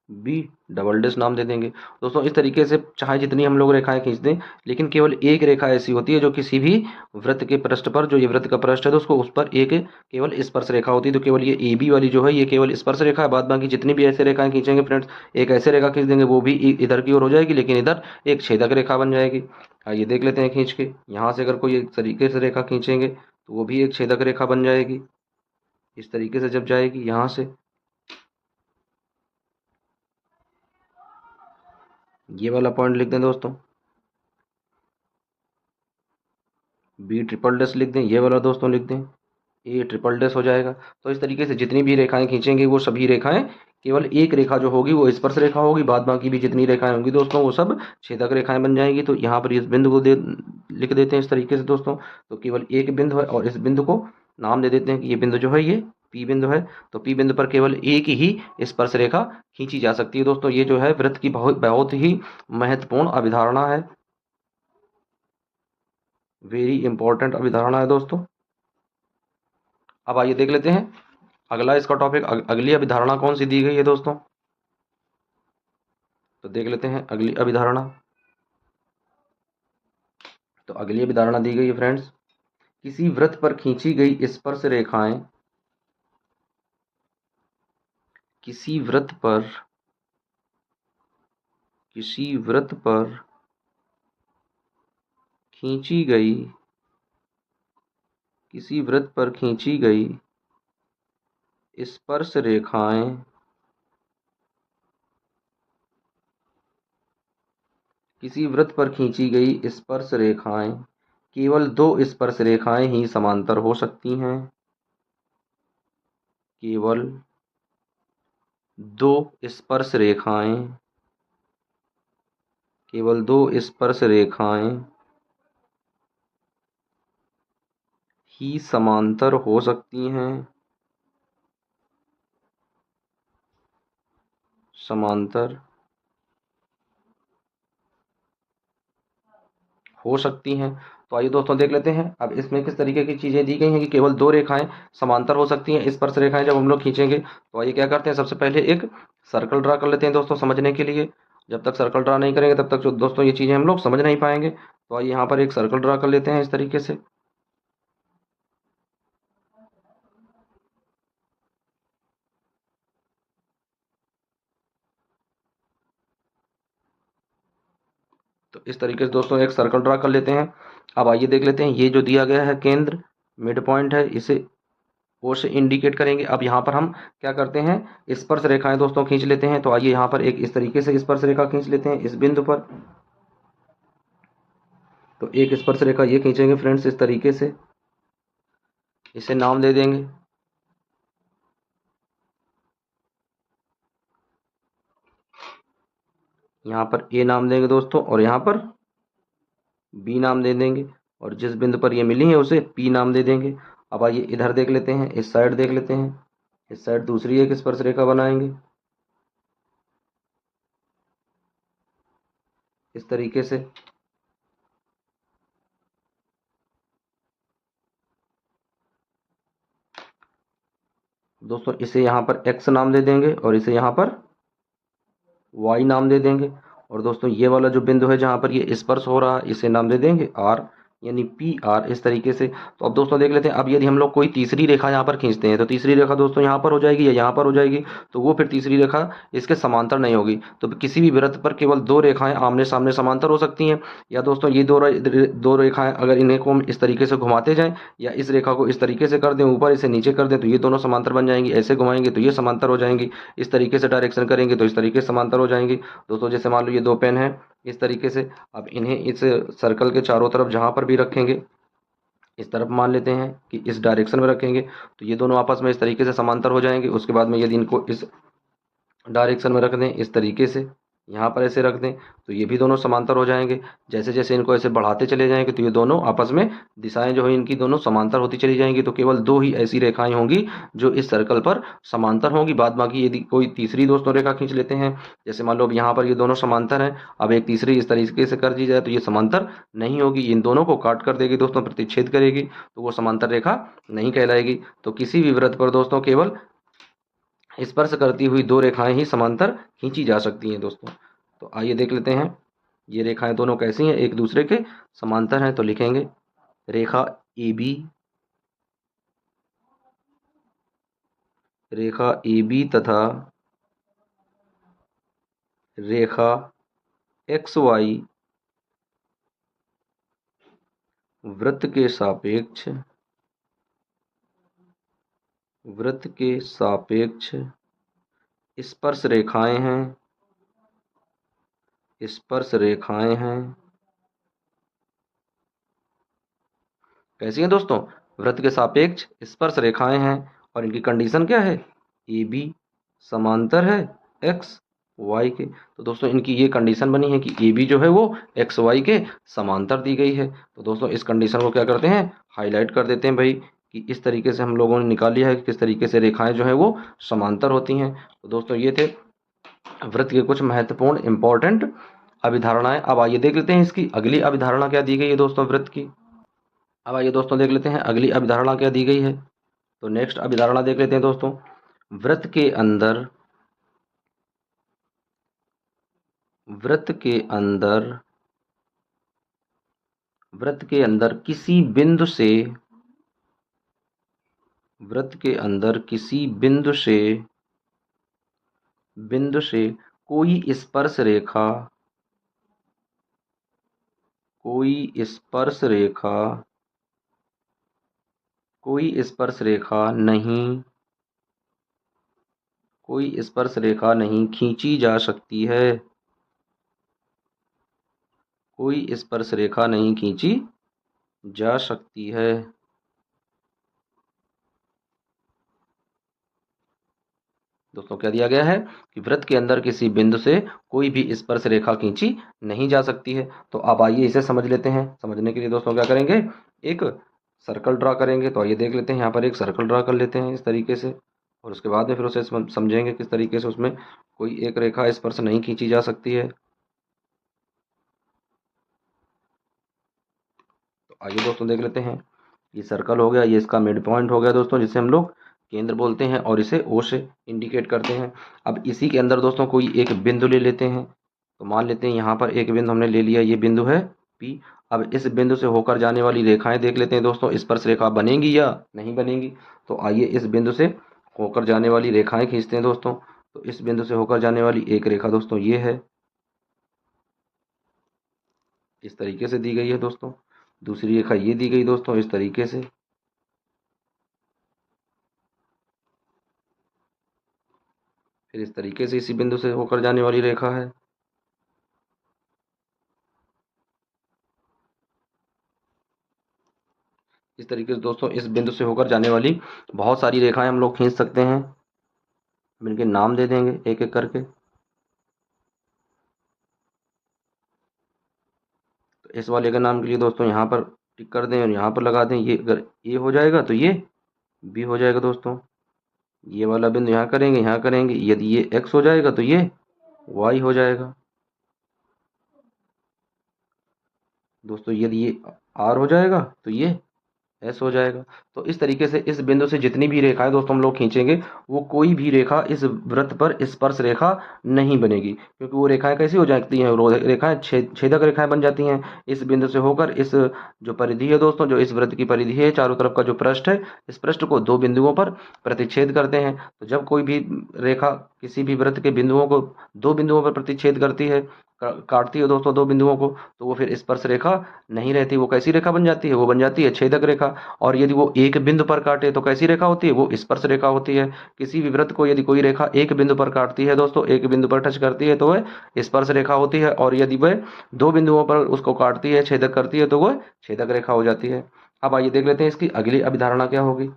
बी डबल डैश नाम दे देंगे। दोस्तों इस तरीके से चाहे जितनी हम लोग रेखाएं खींच दें, लेकिन केवल एक रेखा ऐसी होती है जो किसी भी वृत्त के पृष्ठ पर, जो ये वृत्त का पृष्ठ है तो उसको उस पर एक केवल स्पर्श रेखा होती है। तो केवल ये ए बी वाली जो है ये केवल स्पर्श रेखा है। बाद बाकी जितनी भी ऐसे रेखाएं खींचेंगे फ्रेंड्स, एक ऐसे रेखा खींच देंगे वो भी इधर की ओर हो जाएगी, लेकिन इधर एक छेदक रेखा बन जाएगी। आइए देख लेते हैं खींच के। यहाँ से अगर कोई एक तरीके से रेखा खींचेंगे तो वो भी एक छेदक रेखा बन जाएगी। इस तरीके से जब जाएगी यहाँ से, ये वाला पॉइंट लिख दें दोस्तों, बी ट्रिपल डैश लिख दें, ये वाला दोस्तों लिख दें, ए ट्रिपल डैश हो जाएगा। तो इस तरीके से जितनी भी रेखाएं खींचेंगे वो सभी रेखाएं, केवल एक रेखा जो होगी वो स्पर्श रेखा होगी, बाद बाकी भी जितनी रेखाएं होंगी दोस्तों वो सब छेदक रेखाएं बन जाएंगी। तो यहाँ पर इस बिंदु को दे लिख देते हैं इस तरीके से दोस्तों। तो केवल एक बिंदु है और इस बिंदु को नाम दे देते हैं कि ये बिंदु जो है ये पी बिंदु है। तो पी बिंदु पर केवल एक ही स्पर्श रेखा खींची जा सकती है दोस्तों। ये जो है वृत्त की बहुत बहुत ही महत्वपूर्ण अभिधारणा है, वेरी इंपॉर्टेंट अभिधारणा है दोस्तों। अब आइए देख लेते हैं अगला इसका टॉपिक, अगली अभिधारणा कौन सी दी गई है दोस्तों। तो देख लेते हैं अगली अभिधारणा। तो अगली अभिधारणा दी गई है फ्रेंड्स, किसी वृत्त पर खींची गई स्पर्श रेखाएं, किसी वृत्त पर, किसी वृत्त पर खींची गई, किसी वृत्त पर खींची गई स्पर्श रेखाएं, किसी वृत्त पर खींची गई स्पर्श रेखाएं केवल दो स्पर्श रेखाएं ही समांतर हो सकती हैं, केवल दो स्पर्श रेखाएं, केवल दो स्पर्श रेखाएं ही समांतर हो सकती हैं, समांतर हो सकती हैं। तो आइए दोस्तों देख लेते हैं अब इसमें किस तरीके की चीज़ें दी गई हैं कि केवल दो रेखाएं समांतर हो सकती हैं, स्पर्श रेखाएं जब हम लोग खींचेंगे। तो आइए क्या करते हैं, सबसे पहले एक सर्कल ड्रा कर लेते हैं दोस्तों समझने के लिए। जब तक सर्कल ड्रा नहीं करेंगे तब तक जो दोस्तों ये चीज़ें हम लोग समझ नहीं पाएंगे। तो आइए यहाँ पर एक सर्कल ड्रा कर लेते हैं इस तरीके से। तो इस तरीके से दोस्तों एक सर्कल ड्रा कर लेते हैं। अब आइए देख लेते हैं, ये जो दिया गया है केंद्र मिड पॉइंट है, इसे ओ से इंडिकेट करेंगे। अब यहाँ पर हम क्या करते हैं, स्पर्श रेखाएं दोस्तों खींच लेते हैं। तो आइए यहाँ पर एक इस तरीके से स्पर्श रेखा खींच लेते हैं इस बिंदु पर। तो एक स्पर्श रेखा ये खींचेंगे फ्रेंड्स इस तरीके से, इसे नाम दे देंगे। यहाँ पर ए नाम देंगे दोस्तों और यहाँ पर बी नाम दे देंगे, और जिस बिंदु पर ये मिली है उसे पी नाम दे देंगे। अब आइए इधर देख लेते हैं, इस साइड देख लेते हैं। इस साइड दूसरी एक स्पर्श रेखा बनाएंगे इस तरीके से। दोस्तों इसे यहाँ पर एक्स नाम दे देंगे और इसे यहाँ पर वाई नाम दे देंगे। और दोस्तों ये वाला जो बिंदु है जहाँ पर ये स्पर्श हो रहा है, इसे नाम दे देंगे आर, यानी पी आर, इस तरीके से। तो अब दोस्तों देख लेते हैं, अब यदि हम लोग कोई तीसरी रेखा यहाँ पर खींचते हैं तो तीसरी रेखा दोस्तों यहाँ पर हो जाएगी या यहाँ पर हो जाएगी, तो वो फिर तीसरी रेखा इसके समांतर नहीं होगी। तो किसी भी वृत्त पर केवल दो रेखाएं आमने सामने समांतर हो सकती हैं, या दोस्तों ये दो रेखाएं अगर इन्हें को हम इस तरीके से घुमाते जाएं, या इस रेखा को इस तरीके से कर दें ऊपर, इसे नीचे कर दें, तो ये दोनों समांतर बन जाएंगी। ऐसे घुमाएंगे तो ये समांतर हो जाएंगी, इस तरीके से डायरेक्शन करेंगे तो इस तरीके से समांतर हो जाएंगी। दोस्तों जैसे मान लो ये दो पेन है इस तरीके से, अब इन्हें इस सर्कल के चारों तरफ जहां पर भी रखेंगे, इस तरफ मान लेते हैं कि इस डायरेक्शन में रखेंगे, तो ये दोनों आपस में इस तरीके से समांतर हो जाएंगे। उसके बाद में यदि इनको इस डायरेक्शन में रख दें इस तरीके से, यहाँ पर ऐसे रख दें, तो ये भी दोनों समांतर हो जाएंगे। जैसे जैसे इनको ऐसे बढ़ाते चले जाएंगे तो ये दोनों आपस में दिशाएं जो है इनकी दोनों समांतर होती चली जाएंगी। तो केवल दो ही ऐसी रेखाएं होंगी जो इस सर्कल पर समांतर होंगी। बाद बाकी यदि कोई तीसरी दोस्तों रेखा खींच लेते हैं, जैसे मान लो अब यहाँ पर ये दोनों समांतर हैं, अब एक तीसरी इस तरीके से कर दी जाए तो ये समांतर नहीं होगी, इन दोनों को काट कर देगी दोस्तों, प्रतिच्छेद करेगी, तो वो समांतर रेखा नहीं कहलाएगी। तो किसी भी वृत्त पर दोस्तों केवल स्पर्श करती हुई दो रेखाएं ही समांतर खींची जा सकती हैं दोस्तों। तो आइए देख लेते हैं ये रेखाएं दोनों कैसी हैं, एक दूसरे के समांतर हैं। तो लिखेंगे रेखा A B, Rekha A B तथा रेखा एक्स वाई वृत्त के सापेक्ष स्पर्श रेखाएं हैं, कैसी हैं दोस्तों, वृत्त के सापेक्ष स्पर्श रेखाएं हैं। और इनकी कंडीशन क्या है, ए बी समांतर है एक्स वाई के। तो दोस्तों इनकी ये कंडीशन बनी है कि ए बी जो है वो एक्स वाई के समांतर दी गई है। तो दोस्तों इस कंडीशन को क्या करते हैं, हाईलाइट कर देते हैं भाई, कि इस तरीके से हम लोगों ने निकाल लिया है कि किस तरीके से रेखाएं जो है वो समांतर होती हैं। तो दोस्तों ये थे वृत्त के कुछ महत्वपूर्ण इंपॉर्टेंट अभिधारणाएं। अब आइए देख लेते हैं इसकी अगली अभिधारणा क्या दी गई है दोस्तों वृत्त की। अब आइए दोस्तों देख लेते हैं अगली अभिधारणा क्या दी गई है। तो नेक्स्ट अभिधारणा देख लेते हैं दोस्तों, वृत्त के अंदर वृत्त के अंदर किसी बिंदु से कोई स्पर्श नहीं खींची जा सकती है, दोस्तों क्या दिया गया है कि वृत्त के अंदर किसी बिंदु से कोई भी स्पर्श रेखा खींची नहीं जा सकती है। तो अब आइए इसे समझ लेते हैं। समझने के लिए दोस्तों क्या करेंगे, एक सर्कल ड्रा करेंगे। तो आइए देख लेते हैं, यहाँ पर एक सर्कल ड्रा कर लेते हैं इस तरीके से, और उसके बाद में फिर उसे समझेंगे किस तरीके से उसमें कोई एक रेखा स्पर्श नहीं खींची जा सकती है। तो आइए दोस्तों देख लेते हैं, ये सर्कल हो गया, ये इसका मिड पॉइंट हो गया दोस्तों, जिसे हम लोग केंद्र बोलते हैं, और इसे ओ से इंडिकेट करते हैं। अब इसी के अंदर दोस्तों कोई एक बिंदु ले लेते हैं। तो मान लेते हैं यहाँ पर एक बिंदु हमने ले लिया, ये बिंदु है पी। अब इस बिंदु से होकर जाने वाली रेखाएं देख लेते हैं दोस्तों, स्पर्श रेखा बनेंगी या नहीं बनेंगी। तो आइए इस बिंदु से होकर जाने वाली रेखाएं खींचते हैं दोस्तों। तो इस बिंदु से होकर जाने वाली एक रेखा दोस्तों ये है, इस तरीके से दी गई है दोस्तों। दूसरी रेखा ये दी गई दोस्तों इस तरीके से। फिर इस तरीके से इसी बिंदु से होकर जाने वाली रेखा है। इस तरीके से दोस्तों इस बिंदु से होकर जाने वाली बहुत सारी रेखाएं हम लोग खींच सकते हैं। हम इनके नाम दे देंगे एक एक करके। तो इस वाले के नाम के लिए दोस्तों यहाँ पर टिक कर दें और यहाँ पर लगा दें। ये अगर ए हो जाएगा तो ये बी हो जाएगा दोस्तों। ये वाला बिंदु यहाँ करेंगे, यहाँ करेंगे। यदि ये एक्स हो जाएगा तो ये वाई हो जाएगा दोस्तों। यदि ये आर हो जाएगा तो ये एस हो जाएगा। तो इस तरीके से इस बिंदु से जितनी भी रेखाएं दोस्तों हम लोग खींचेंगे, वो कोई भी रेखा इस वृत्त पर स्पर्श रेखा नहीं बनेगी, क्योंकि वो रेखाएं कैसी हो जाती हैं, रेखाएं छेदक रेखाएं बन जाती हैं। इस बिंदु से होकर इस जो परिधि है दोस्तों, जो इस वृत्त की परिधि है, चारों तरफ का जो पृष्ठ है, इस पृष्ठ को दो बिंदुओं पर प्रतिच्छेद करते हैं। तो जब कोई भी रेखा किसी भी वृत्त के बिंदुओं को दो बिंदुओं पर प्रतिच्छेद करती है, काटती है दोस्तों दो बिंदुओं को, तो वो फिर स्पर्श रेखा नहीं रहती। वो कैसी रेखा बन जाती है? वो बन जाती है छेदक रेखा। और यदि वो एक बिंदु पर काटे तो कैसी रेखा होती है? वो स्पर्श रेखा होती है। किसी भी वृत्त को यदि कोई रेखा एक बिंदु पर काटती है दोस्तों, एक बिंदु पर टच करती है, तो वह स्पर्श रेखा होती है। और यदि वह दो बिंदुओं पर उसको काटती है, छेदक करती है, तो वह छेदक रेखा हो जाती है। अब आइए देख लेते हैं इसकी अगली अभिधारणा क्या होगी।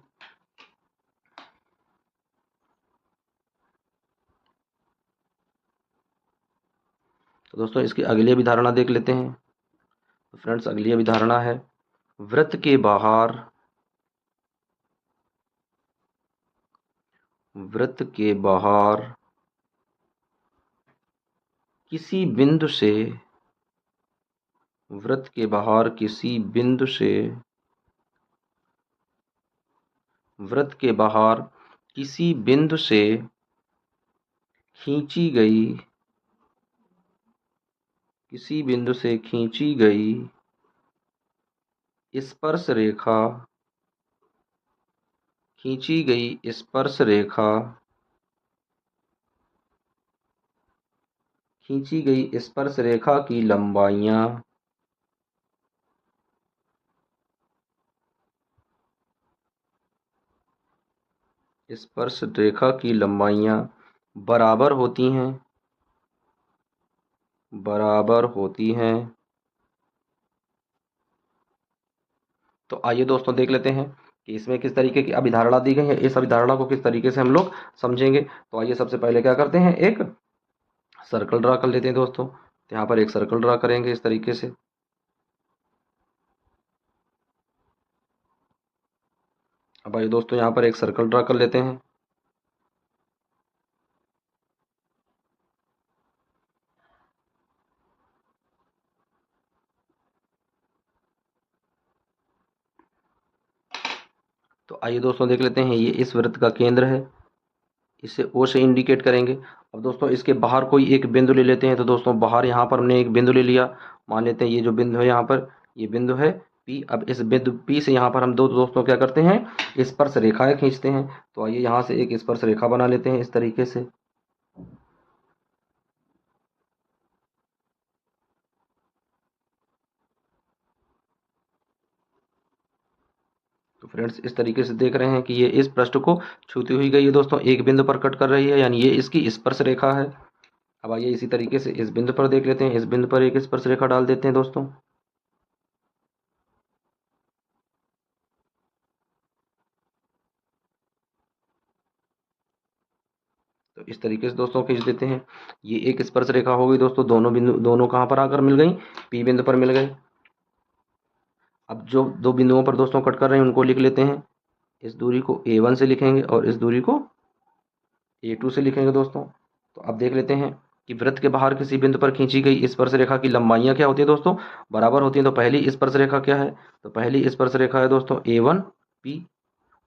तो दोस्तों इसकी अगली अभिधारणा देख लेते हैं। तो फ्रेंड्स अगली अभिधारणा है, वृत्त के बाहर, वृत्त के बाहर किसी बिंदु से, वृत्त के बाहर किसी बिंदु से, वृत्त के बाहर किसी बिंदु से खींची गई, किसी बिंदु से खींची गई स्पर्श रेखा, खींची गई स्पर्श रेखा, खींची गई स्पर्श रेखा की लंबाइयां, स्पर्श रेखा की लंबाइयां बराबर होती हैं, बराबर होती हैं। तो आइए दोस्तों देख लेते हैं कि इसमें किस तरीके की अभिधारणा दी गई है, इस अभिधारणा को किस तरीके से हम लोग समझेंगे। तो आइए सबसे पहले क्या करते हैं, एक सर्कल ड्रा कर लेते हैं दोस्तों। तो यहाँ पर एक सर्कल ड्रा करेंगे इस तरीके से। अब आइए दोस्तों यहाँ पर एक सर्कल ड्रा कर लेते हैं। तो आइए दोस्तों देख लेते हैं, ये इस वृत्त का केंद्र है, इसे ओ से इंडिकेट करेंगे। अब दोस्तों इसके बाहर कोई एक बिंदु ले लेते हैं। तो दोस्तों बाहर यहाँ पर हमने एक बिंदु ले लिया, मान लेते हैं ये जो बिंदु है यहाँ पर, ये बिंदु है पी। अब इस बिंदु पी से यहाँ पर हम दो दोस्तों क्या करते हैं, स्पर्श रेखाएं खींचते हैं। तो आइए यहाँ से एक स्पर्श रेखा बना लेते हैं इस तरीके से। तो फ्रेंड्स इस तरीके से देख रहे हैं कि ये इस पृष्ठ को छूती हुई गई है दोस्तों, एक बिंदु पर कट कर रही है, यानी ये इसकी स्पर्श रेखा है। अब आइए इसी तरीके से इस बिंदु पर देख लेते हैं, इस बिंदु पर एक स्पर्श रेखा डाल देते हैं दोस्तों। तो इस तरीके से दोस्तों खींच देते हैं। ये एक स्पर्श रेखा हो गई दोस्तों, दोनों बिंदु, दोनों कहाँ पर आकर मिल गई, पी बिंदु पर मिल गए। अब जो दो बिंदुओं पर दोस्तों कट कर रहे हैं उनको लिख लेते हैं। इस दूरी को A1 से लिखेंगे और इस दूरी को A2 से लिखेंगे दोस्तों। तो अब देख लेते हैं कि वृत्त के बाहर किसी बिंदु पर खींची गई स्पर्श रेखा की लंबाइयां क्या होती है दोस्तों, बराबर होती हैं। तो पहली स्पर्श रेखा क्या है, तो पहली स्पर्श रेखा है दोस्तों A1 P।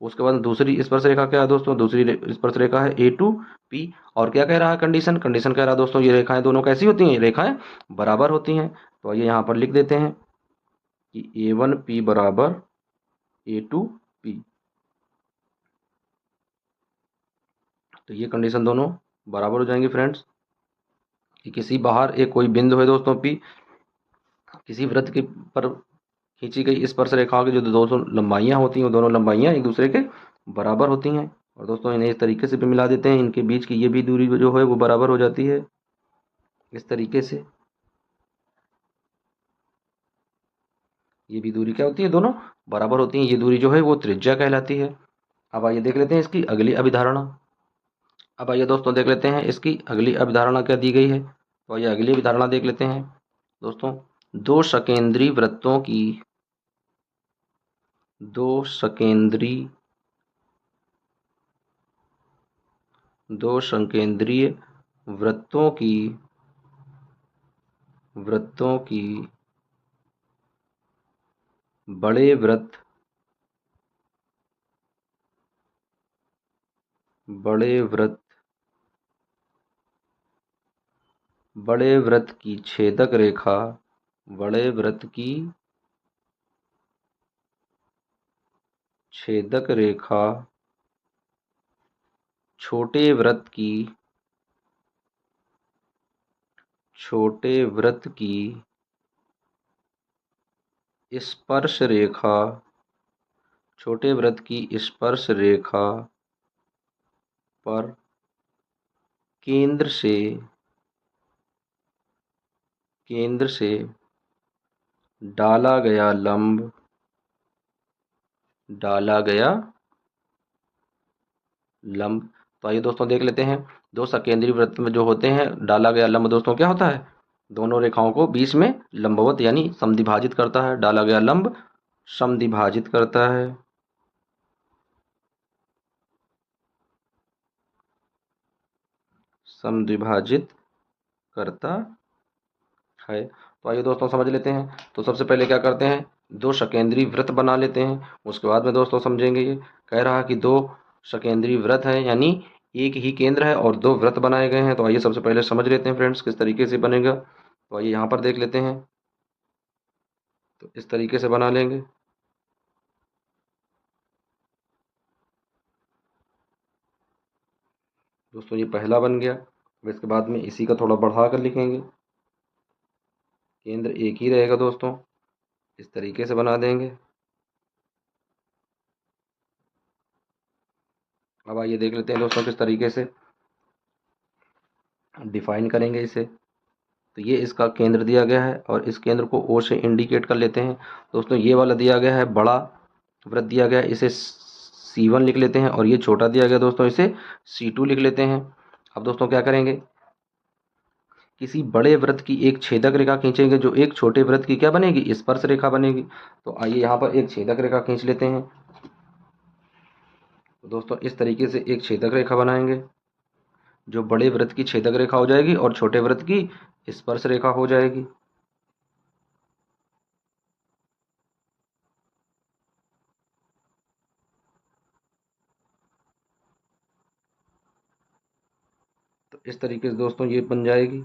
उसके बाद दूसरी स्पर्श रेखा क्या है दोस्तों, दूसरी स्पर्श रेखा है A2 P। और क्या कह रहा है, कंडीशन, कंडीशन कह रहा है दोस्तों ये रेखाएं दोनों कैसी होती हैं, रेखाएं बराबर होती हैं। तो आइए यहाँ पर लिख देते हैं कि A1P बराबर A2P। तो ये कंडीशन दोनों बराबर हो जाएंगी फ्रेंड्स, कि किसी बाहर एक कोई बिंदु है दोस्तों P, किसी वृत्त के पर खींची गई स्पर्श रेखाओं की जो दो लंबाइयाँ होती हैं वो दोनों लंबाइयाँ एक दूसरे के बराबर होती हैं। और दोस्तों इन्हें इस तरीके से भी मिला देते हैं, इनके बीच की ये भी दूरी जो है वो बराबर हो जाती है इस तरीके से। ये भी दूरी क्या होती है, दोनों बराबर होती हैं। ये दूरी जो है वो त्रिज्या कहलाती है। अब आइए देख लेते हैं इसकी अगली अभिधारणा। अब आइए दोस्तों देख लेते हैं इसकी अगली अभिधारणा क्या दी गई है। तो आइए अगली अभिधारणा देख लेते हैं दोस्तों। दो सकेंद्री वृत्तों की दो सकेंद्री दो संकेंद्रीय वृत्तों की बड़े वृत्त बड़े वृत्त बड़े वृत्त की छेदक रेखा बड़े वृत्त की छेदक रेखा छोटे वृत्त की स्पर्श रेखा छोटे वृत्त की स्पर्श रेखा पर केंद्र से डाला गया लंब। तो आइए दोस्तों देख लेते हैं। दो सकेंद्री वृत्त में जो होते हैं डाला गया लंब दोस्तों क्या होता है, दोनों रेखाओं को बीच में लंबवत यानी समद्विभाजित करता है। डाला गया लंब समद्विभाजित करता है। समद्विभाजित करता है। तो आइए दोस्तों समझ लेते हैं। तो सबसे पहले क्या करते हैं, दो सकेंद्री वृत्त बना लेते हैं। उसके बाद में दोस्तों समझेंगे। ये कह रहा कि दो सकेंद्री वृत्त है यानी एक ही केंद्र है और दो वृत्त बनाए गए हैं। तो आइए सबसे पहले समझ लेते हैं फ्रेंड्स किस तरीके से बनेगा। तो आइए यहाँ पर देख लेते हैं। तो इस तरीके से बना लेंगे। दोस्तों ये पहला बन गया। अब इसके बाद में इसी का थोड़ा बढ़ा कर लिखेंगे। केंद्र एक ही रहेगा दोस्तों, इस तरीके से बना देंगे। अब आइए देख लेते हैं दोस्तों किस तरीके से डिफाइन करेंगे इसे। तो ये इसका केंद्र दिया गया है और इस केंद्र को ओ से इंडिकेट कर लेते हैं। दोस्तों ये वाला दिया गया है, बड़ा वृत्त दिया गया है, इसे C1 लिख लेते हैं। और ये छोटा दिया गया दोस्तों, इसे C2 लिख लेते हैं। अब दोस्तों क्या करेंगे, किसी बड़े वृत्त की एक छेदक रेखा खींचेंगे जो एक छोटे वृत्त की क्या बनेगी, स्पर्श रेखा बनेगी। तो आइए यहाँ पर एक छेदक रेखा खींच लेते हैं। तो दोस्तों इस तरीके से एक छेदक रेखा बनाएंगे जो बड़े वृत्त की छेदक रेखा हो जाएगी और छोटे वृत्त की स्पर्श रेखा हो जाएगी। तो इस तरीके से दोस्तों ये बन जाएगी।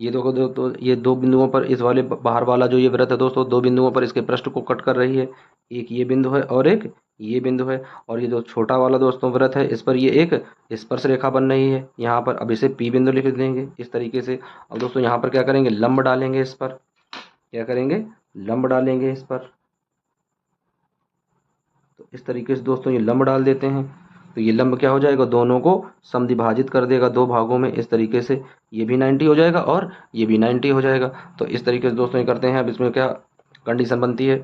ये देखो दोस्तों, ये दो बिंदुओं पर इस वाले बाहर वाला जो ये वृत्त है दोस्तों, दो बिंदुओं पर इसके पृष्ठ को कट कर रही है। एक ये बिंदु है और एक ये बिंदु है। और ये जो छोटा वाला दोस्तों वृत्त है इस पर ये एक स्पर्श रेखा बन रही है यहाँ पर। अब इसे P बिंदु लिख देंगे इस तरीके से। अब दोस्तों यहाँ पर क्या करेंगे, लंब डालेंगे इस पर। क्या करेंगे, लंब डालेंगे इस पर। तो इस तरीके से दोस्तों ये लंब डाल देते हैं। तो ये लंब क्या हो जाएगा, दोनों को समद्विभाजित कर देगा दो भागों में इस तरीके से। ये भी 90 हो जाएगा और ये भी 90 हो जाएगा। तो इस तरीके से दोस्तों ये करते हैं। अब इसमें क्या कंडीशन बनती है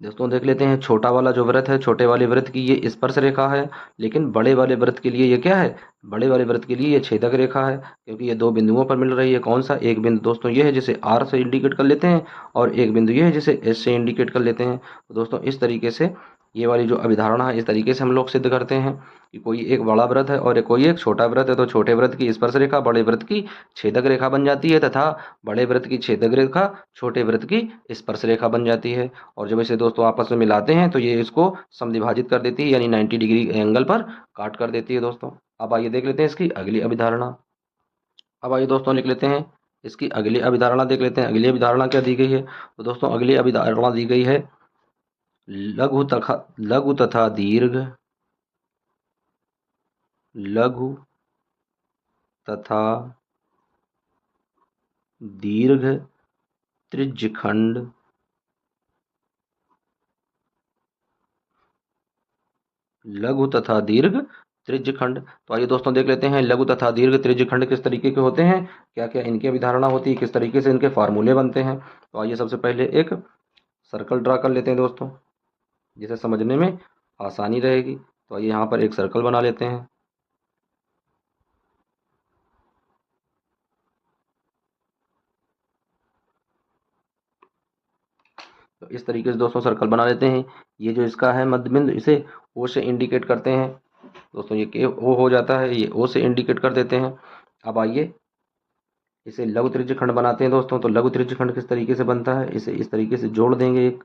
दोस्तों देख लेते हैं। छोटा वाला जो वृत्त है, छोटे वाले वृत्त की ये स्पर्श रेखा है, लेकिन बड़े वाले वृत्त के लिए ये क्या है, बड़े वाले वृत्त के लिए ये छेदक रेखा है। क्योंकि ये दो बिंदुओं पर मिल रही है। कौन सा, एक बिंदु दोस्तों ये है जिसे R से इंडिकेट कर लेते हैं और एक बिंदु ये है जिसे S से इंडिकेट कर लेते हैं। तो दोस्तों इस तरीके से ये वाली जो अभिधारणा है इस तरीके से हम लोग सिद्ध करते हैं कि कोई एक बड़ा वृत्त है और कोई एक छोटा वृत्त है। तो छोटे वृत्त की स्पर्श रेखा बड़े वृत्त की छेदक रेखा बन जाती है तथा बड़े वृत्त की छेदक रेखा छोटे वृत्त की स्पर्श रेखा बन जाती है। और जब इसे दोस्तों आपस में मिलाते हैं तो ये इसको समद्विभाजित कर देती है यानी 90 डिग्री एंगल पर काट कर देती है दोस्तों। अब आइए देख लेते हैं इसकी अगली अभिधारणा। अब आइए दोस्तों लिख लेते हैं इसकी अगली अभिधारणा। देख लेते हैं अगली अभिधारणा क्या दी गई है। तो दोस्तों अगली अभिधारणा दी गई है लघु तथा दीर्घ लघु तथा दीर्घ त्रिज्यखंड लघु तथा दीर्घ त्रिज्यखंड। तो आइए दोस्तों देख लेते हैं लघु तथा दीर्घ त्रिज्यखंड किस तरीके के होते हैं, क्या क्या इनकी अभिधारणा होती है, किस तरीके से इनके फार्मूले बनते हैं। तो आइए सबसे पहले एक सर्कल ड्रा कर लेते हैं दोस्तों, जिसे समझने में आसानी रहेगी। तो आइए यहाँ पर एक सर्कल बना लेते हैं। तो इस तरीके से दोस्तों सर्कल बना लेते हैं। ये जो इसका है मध्य बिंदु, इसे ओ से इंडिकेट करते हैं दोस्तों, ये के ओ हो जाता है, ये ओ से इंडिकेट कर देते हैं। अब आइए इसे लघु त्रिज्यखंड बनाते हैं दोस्तों। तो लघु त्रिज्यखंड किस तरीके से बनता है, इसे इस तरीके से जोड़ देंगे एक,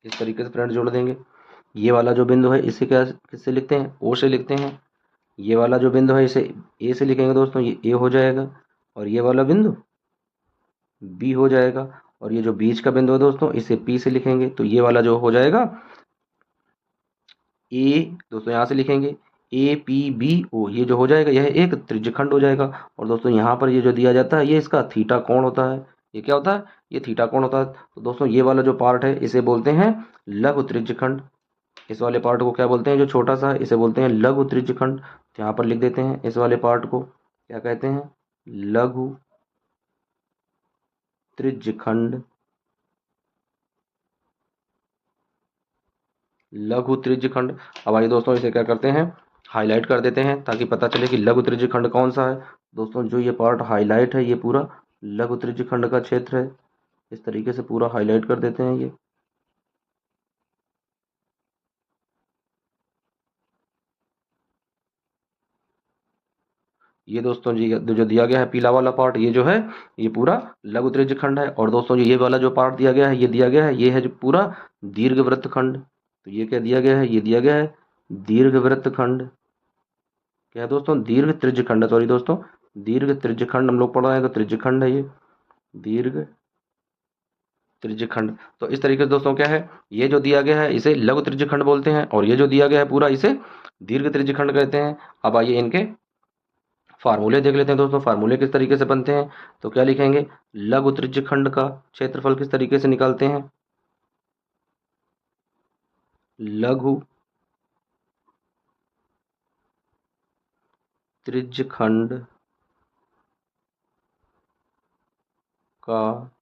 इस तरीके से फ्रेंड जोड़ देंगे। ये वाला जो बिंदु है इसे क्या किससे लिखते हैं, ओ से लिखते हैं। ये वाला जो बिंदु है इसे ए से लिखेंगे दोस्तों, ये ए हो जाएगा। और ये वाला बिंदु बी हो जाएगा। और ये जो बीच का बिंदु है दोस्तों इसे पी से लिखेंगे। तो ये वाला जो हो जाएगा ए, दोस्तों यहाँ से लिखेंगे ए पी बी ओ, ये जो हो जाएगा यह एक त्रिज्यखंड हो जाएगा। और दोस्तों यहाँ पर ये जो दिया जाता है ये इसका थीटा कोण होता है। ये क्या होता है, ये थीटा कोण होता है। तो दोस्तों ये वाला जो पार्ट है इसे बोलते हैं लघु त्रिज्यखंड। इस वाले पार्ट को क्या बोलते हैं, जो छोटा सा है इसे बोलते हैं लघु त्रिज्यखंड। तो यहाँ पर लिख देते हैं इस वाले पार्ट को क्या कहते हैं, लघु त्रिज्यखंड। लघु त्रिज्यखंड। अब आइए दोस्तों इसे क्या करते हैं, हाईलाइट कर देते हैं ताकि पता चले कि लघु त्रिज्यखंड कौन सा है। दोस्तों जो ये पार्ट हाईलाइट है ये पूरा लघु त्रिज्यखंड का क्षेत्र है। इस तरीके से पूरा हाईलाइट कर देते हैं ये दोस्तों जी जो दिया गया है पीला वाला पार्ट, ये जो है ये पूरा लघु त्रिज्यखंड है। और दोस्तों ये वाला जो पार्ट दिया गया है ये दिया गया है, ये है जो पूरा दीर्घवृत्तखंड। तो ये क्या दिया गया है, ये दिया गया है दीर्घवृत्तखंड। क्या है दोस्तों, दीर्घ त्रिज्यखंड, सॉरी दोस्तों दीर्घ त्रिज्यखंड हम लोग पढ़ रहे हैं, तो त्रिज्यखंड है ये दीर्घ त्रिज्यखंड। तो इस तरीके से दोस्तों क्या है, ये जो दिया गया है इसे लघु त्रिज्यखंड बोलते हैं, और ये जो दिया गया है पूरा इसे दीर्घ त्रिज्यखंड कहते हैं। अब आइए इनके फार्मूले देख लेते हैं दोस्तों, फार्मूले किस तरीके से बनते हैं। तो क्या लिखेंगे, लघु त्रिज्यखंड का क्षेत्रफल किस तरीके से निकालते हैं, लघु त्रिज्यखंड का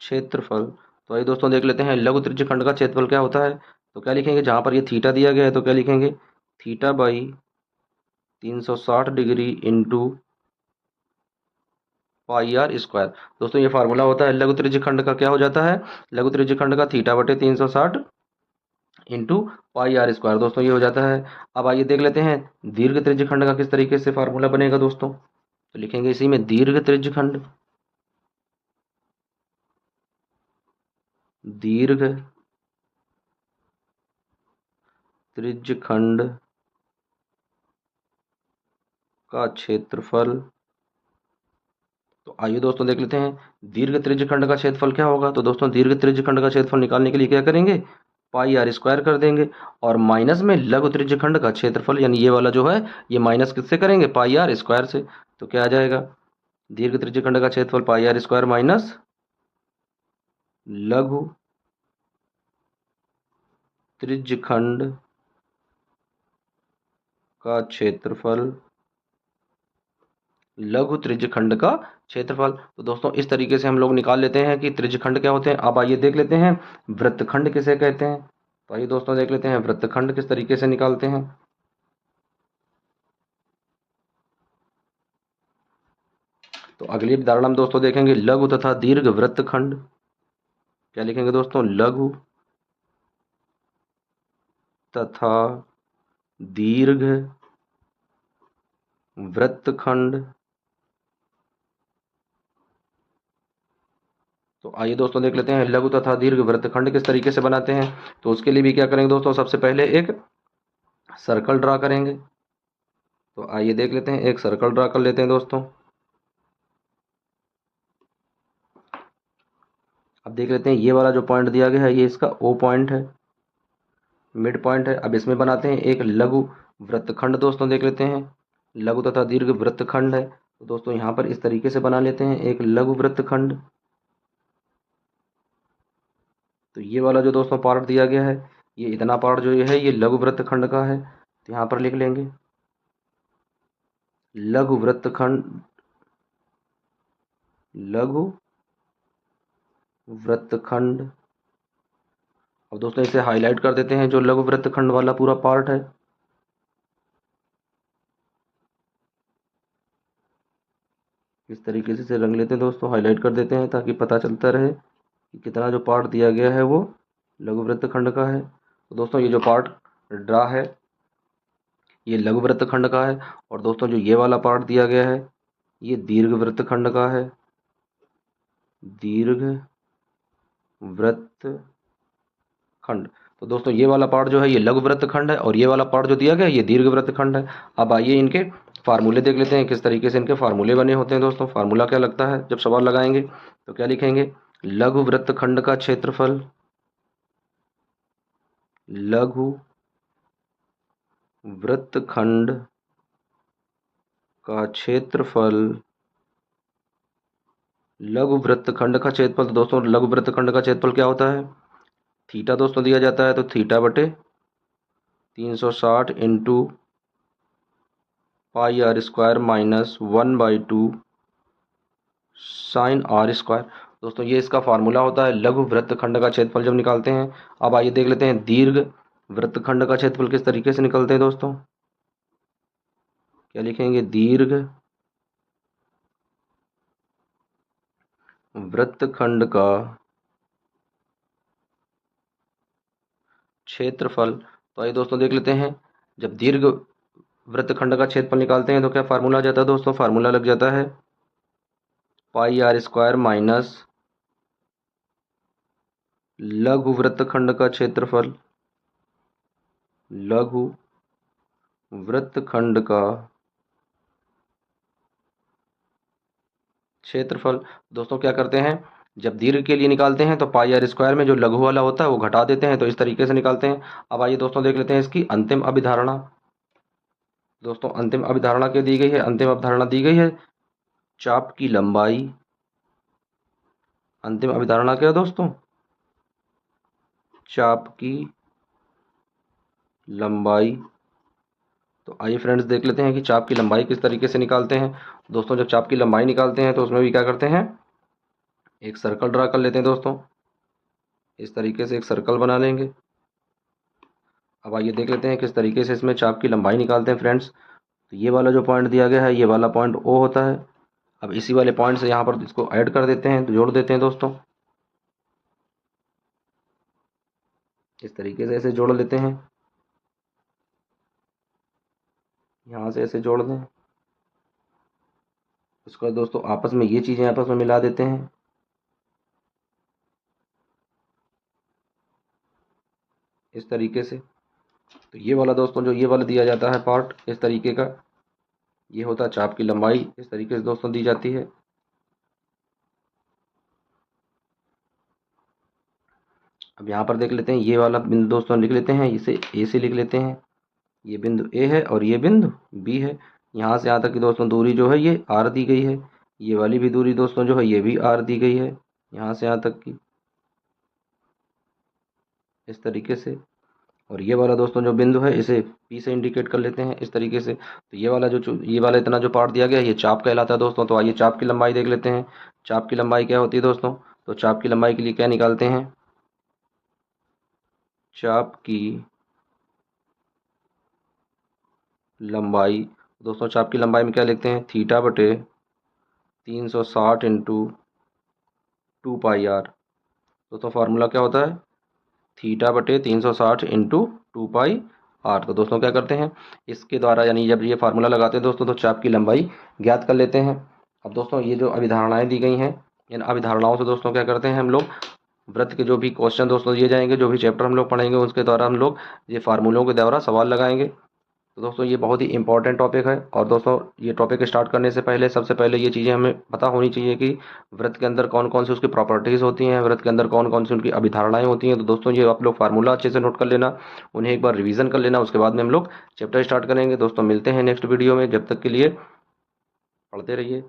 क्षेत्रफल। तो आइए दोस्तों देख लेते हैं लघु त्रिज्यखंड का क्षेत्रफल क्या होता है। तो क्या लिखेंगे, जहां पर ये थीटा दिया गया है तो क्या लिखेंगे, theta by 360 degree into pi r square. दोस्तों ये फार्मूला होता है लघु त्रिज्यखंड का, क्या हो जाता है, लघु त्रिज्यखंड का थीटा बटे 360 इंटू पाई आर स्क्वायर। दोस्तों ये हो जाता है। अब आइए देख लेते हैं दीर्घ त्रिज्यखंड का किस तरीके से फार्मूला बनेगा दोस्तों। तो लिखेंगे इसी में दीर्घ त्रिज्यखंड, दीर्घ त्रिज्यखंड का क्षेत्रफल। तो आइए दोस्तों देख लेते हैं दीर्घ त्रिज्यखंड का क्षेत्रफल क्या होगा। तो दोस्तों दीर्घ त्रिज्यखंड का क्षेत्रफल निकालने के लिए क्या करेंगे, पाई आर स्क्वायर कर देंगे, और माइनस में लघु त्रिज्यखंड का क्षेत्रफल, यानी ये वाला जो है ये माइनस किससे करेंगे, पाई आर स्क्वायर से। तो क्या आ जाएगा, दीर्घ त्रिज्यखंड का क्षेत्रफल पाई आर स्क्वायर माइनस लघु त्रिज्यखंड का क्षेत्रफल, लघु त्रिज्यखंड का क्षेत्रफल। तो दोस्तों इस तरीके से हम लोग निकाल लेते हैं कि त्रिज्यखंड क्या होते हैं। अब आइए देख लेते हैं वृत्तखंड किसे कहते हैं। तो आइए दोस्तों देख लेते हैं वृत्तखंड किस तरीके से निकालते हैं। तो अगली धारणा हम दोस्तों देखेंगे लघु तथा दीर्घ वृत्तखंड। क्या लिखेंगे दोस्तों, लघु तथा दीर्घ वृत्तखंड। तो आइए दोस्तों देख लेते हैं लघु तथा दीर्घ वृत्तखंड किस तरीके से बनाते हैं। तो उसके लिए भी क्या करेंगे दोस्तों, सबसे पहले एक सर्कल ड्रा करेंगे। तो आइए देख लेते हैं, एक सर्कल ड्रा कर लेते हैं दोस्तों। अब देख लेते हैं ये वाला जो पॉइंट दिया गया है ये इसका ओ पॉइंट है, मिड पॉइंट है। अब इसमें बनाते हैं एक लघु वृत्तखंड दोस्तों, देख लेते हैं लघु तथा दीर्घ वृत्तखंड है। तो दोस्तों यहाँ पर इस तरीके से बना लेते हैं एक लघु वृत्तखंड। तो ये वाला जो दोस्तों पार्ट दिया गया है, ये इतना पार्ट जो ये है ये लघु वृत्तखंड का है। तो यहाँ पर लिख लेंगे लघु वृत्तखंड, लघु वृत्तखंड। अब दोस्तों इसे हाईलाइट कर देते हैं जो लघु वृत्तखंड वाला पूरा पार्ट है। इस तरीके से इसे रंग लेते हैं दोस्तों, हाईलाइट कर देते हैं ताकि पता चलता रहे कि कितना जो पार्ट दिया गया है वो लघु वृत्तखंड का है। तो दोस्तों ये जो पार्ट ड्रा है ये लघु वृत्तखंड का है। और दोस्तों जो ये वाला पार्ट दिया गया है ये दीर्घ वृत्तखंड का है, दीर्घ वृत्तखंड। तो दोस्तों ये वाला पार्ट जो है ये लघु वृत्तखंड है और ये वाला पार्ट जो दिया गया है ये दीर्घ वृत्तखंड है। अब आइए इनके फार्मूले देख लेते हैं किस तरीके से इनके फार्मूले बने होते हैं दोस्तों। फार्मूला क्या लगता है जब सवाल लगाएंगे तो क्या लिखेंगे, लघु वृत्तखंड का क्षेत्रफल, लघु वृत्तखंड का क्षेत्रफल, लघु वृत्तखंड का क्षेत्रफल। तो दोस्तों लघु वृत्तखंड का क्षेत्रफल क्या होता है, थीटा दोस्तों दिया जाता है। तो थीटा बटे 360 into pi r square minus 1/2 sine r square. दोस्तों ये इसका फार्मूला होता है लघु वृत्तखंड का क्षेत्रफल जब निकालते हैं। अब आइए देख लेते हैं दीर्घ वृत्तखंड का क्षेत्रफल किस तरीके से निकलते हैं दोस्तों। क्या लिखेंगे, दीर्घ वृत्तखंड का क्षेत्रफल। तो आइए दोस्तों देख लेते हैं जब दीर्घ वृत्तखंड का क्षेत्रफल निकालते हैं तो क्या फार्मूला आ जाता है दोस्तों, फार्मूला लग जाता है पाई आर स्क्वायर माइनस लघु वृत्तखंड का क्षेत्रफल, लघु वृत्तखंड का क्षेत्रफल। दोस्तों क्या करते हैं जब दीर्घ के लिए निकालते हैं तो पाई आर स्क्वायर में जो लघु वाला होता है वो घटा देते हैं, तो इस तरीके से निकालते हैं। अब आइए दोस्तों देख लेते हैं इसकी अंतिम अभिधारणा। दोस्तों अंतिम अभिधारणा क्या दी गई है, अंतिम अभिधारणा दी गई है चाप की लंबाई। अंतिम अभिधारणा क्या है दोस्तों, चाप की लंबाई। तो आइए फ्रेंड्स देख लेते हैं कि चाप की लंबाई किस तरीके से निकालते हैं। दोस्तों जब चाप की लंबाई निकालते हैं तो उसमें भी क्या करते हैं, एक सर्कल ड्रा कर लेते हैं दोस्तों। इस तरीके से एक सर्कल बना लेंगे। अब आइए देख लेते हैं किस तरीके से इसमें चाप की लंबाई निकालते हैं फ्रेंड्स। तो ये वाला जो पॉइंट दिया गया है ये वाला पॉइंट ओ होता है। अब इसी वाले पॉइंट से यहाँ पर इसको ऐड कर देते हैं, तो जोड़ देते हैं दोस्तों। इस तरीके से ऐसे जोड़ लेते हैं, यहाँ से ऐसे जोड़ दें। उसके बाद दोस्तों आपस में ये चीज़ें आपस में मिला देते हैं। इस तरीके से तो ये वाला दोस्तों जो ये वाला दिया जाता है पार्ट इस तरीके का, ये होता है चाप की लंबाई। इस तरीके से दोस्तों दी जाती है। अब यहाँ पर देख लेते हैं ये वाला बिंदु दोस्तों लिख लेते हैं, इसे ए से लिख लेते हैं। ये बिंदु ए है और ये बिंदु बी है। यहाँ से यहाँ तक की दोस्तों दूरी जो है ये आर दी गई है। ये वाली भी दूरी दोस्तों जो है ये भी आर दी गई है, यहाँ से यहाँ तक की इस तरीके से। और ये वाला दोस्तों जो बिंदु है इसे पी से इंडिकेट कर लेते हैं इस तरीके से। तो ये वाला इतना जो पार्ट दिया गया है ये चाप कहलाता है दोस्तों। तो आइए चाप की लंबाई देख लेते हैं। चाप की लंबाई क्या होती है दोस्तों, तो चाप की लंबाई के लिए क्या निकालते हैं, चाप की लंबाई। दोस्तों चाप की लंबाई में क्या लिखते हैं, थीटा बटे 360 इंटू 2 पाई आर। दोस्तों फार्मूला क्या होता है, थीटा बटे 360 इंटू 2 पाई आर। तो दोस्तों क्या करते हैं इसके द्वारा, यानी जब ये फार्मूला लगाते हैं दोस्तों तो चाप की लंबाई ज्ञात कर लेते हैं। अब दोस्तों ये जो अभिधारणाएं दी गई हैं, इन अभिधारणाओं से दोस्तों क्या करते हैं हम लोग वृत्त के जो भी क्वेश्चन दोस्तों दिए जाएंगे, जो भी चैप्टर हम लोग पढ़ेंगे उसके द्वारा हम लोग ये फार्मूलों के द्वारा सवाल लगाएंगे। तो दोस्तों ये बहुत ही इंपॉर्टेंट टॉपिक है। और दोस्तों ये टॉपिक स्टार्ट करने से पहले सबसे पहले ये चीज़ें हमें पता होनी चाहिए कि वृत्त के अंदर कौन कौन सी उसकी प्रॉपर्टीज़ होती हैं, वृत्त के अंदर कौन कौन सी उनकी अभिधारणाएं होती हैं। तो दोस्तों ये आप लोग फार्मूला अच्छे से नोट कर लेना, उन्हें एक बार रिवीजन कर लेना, उसके बाद में हम लोग चैप्टर स्टार्ट करेंगे। दोस्तों मिलते हैं नेक्स्ट वीडियो में, जब तक के लिए पढ़ते रहिए।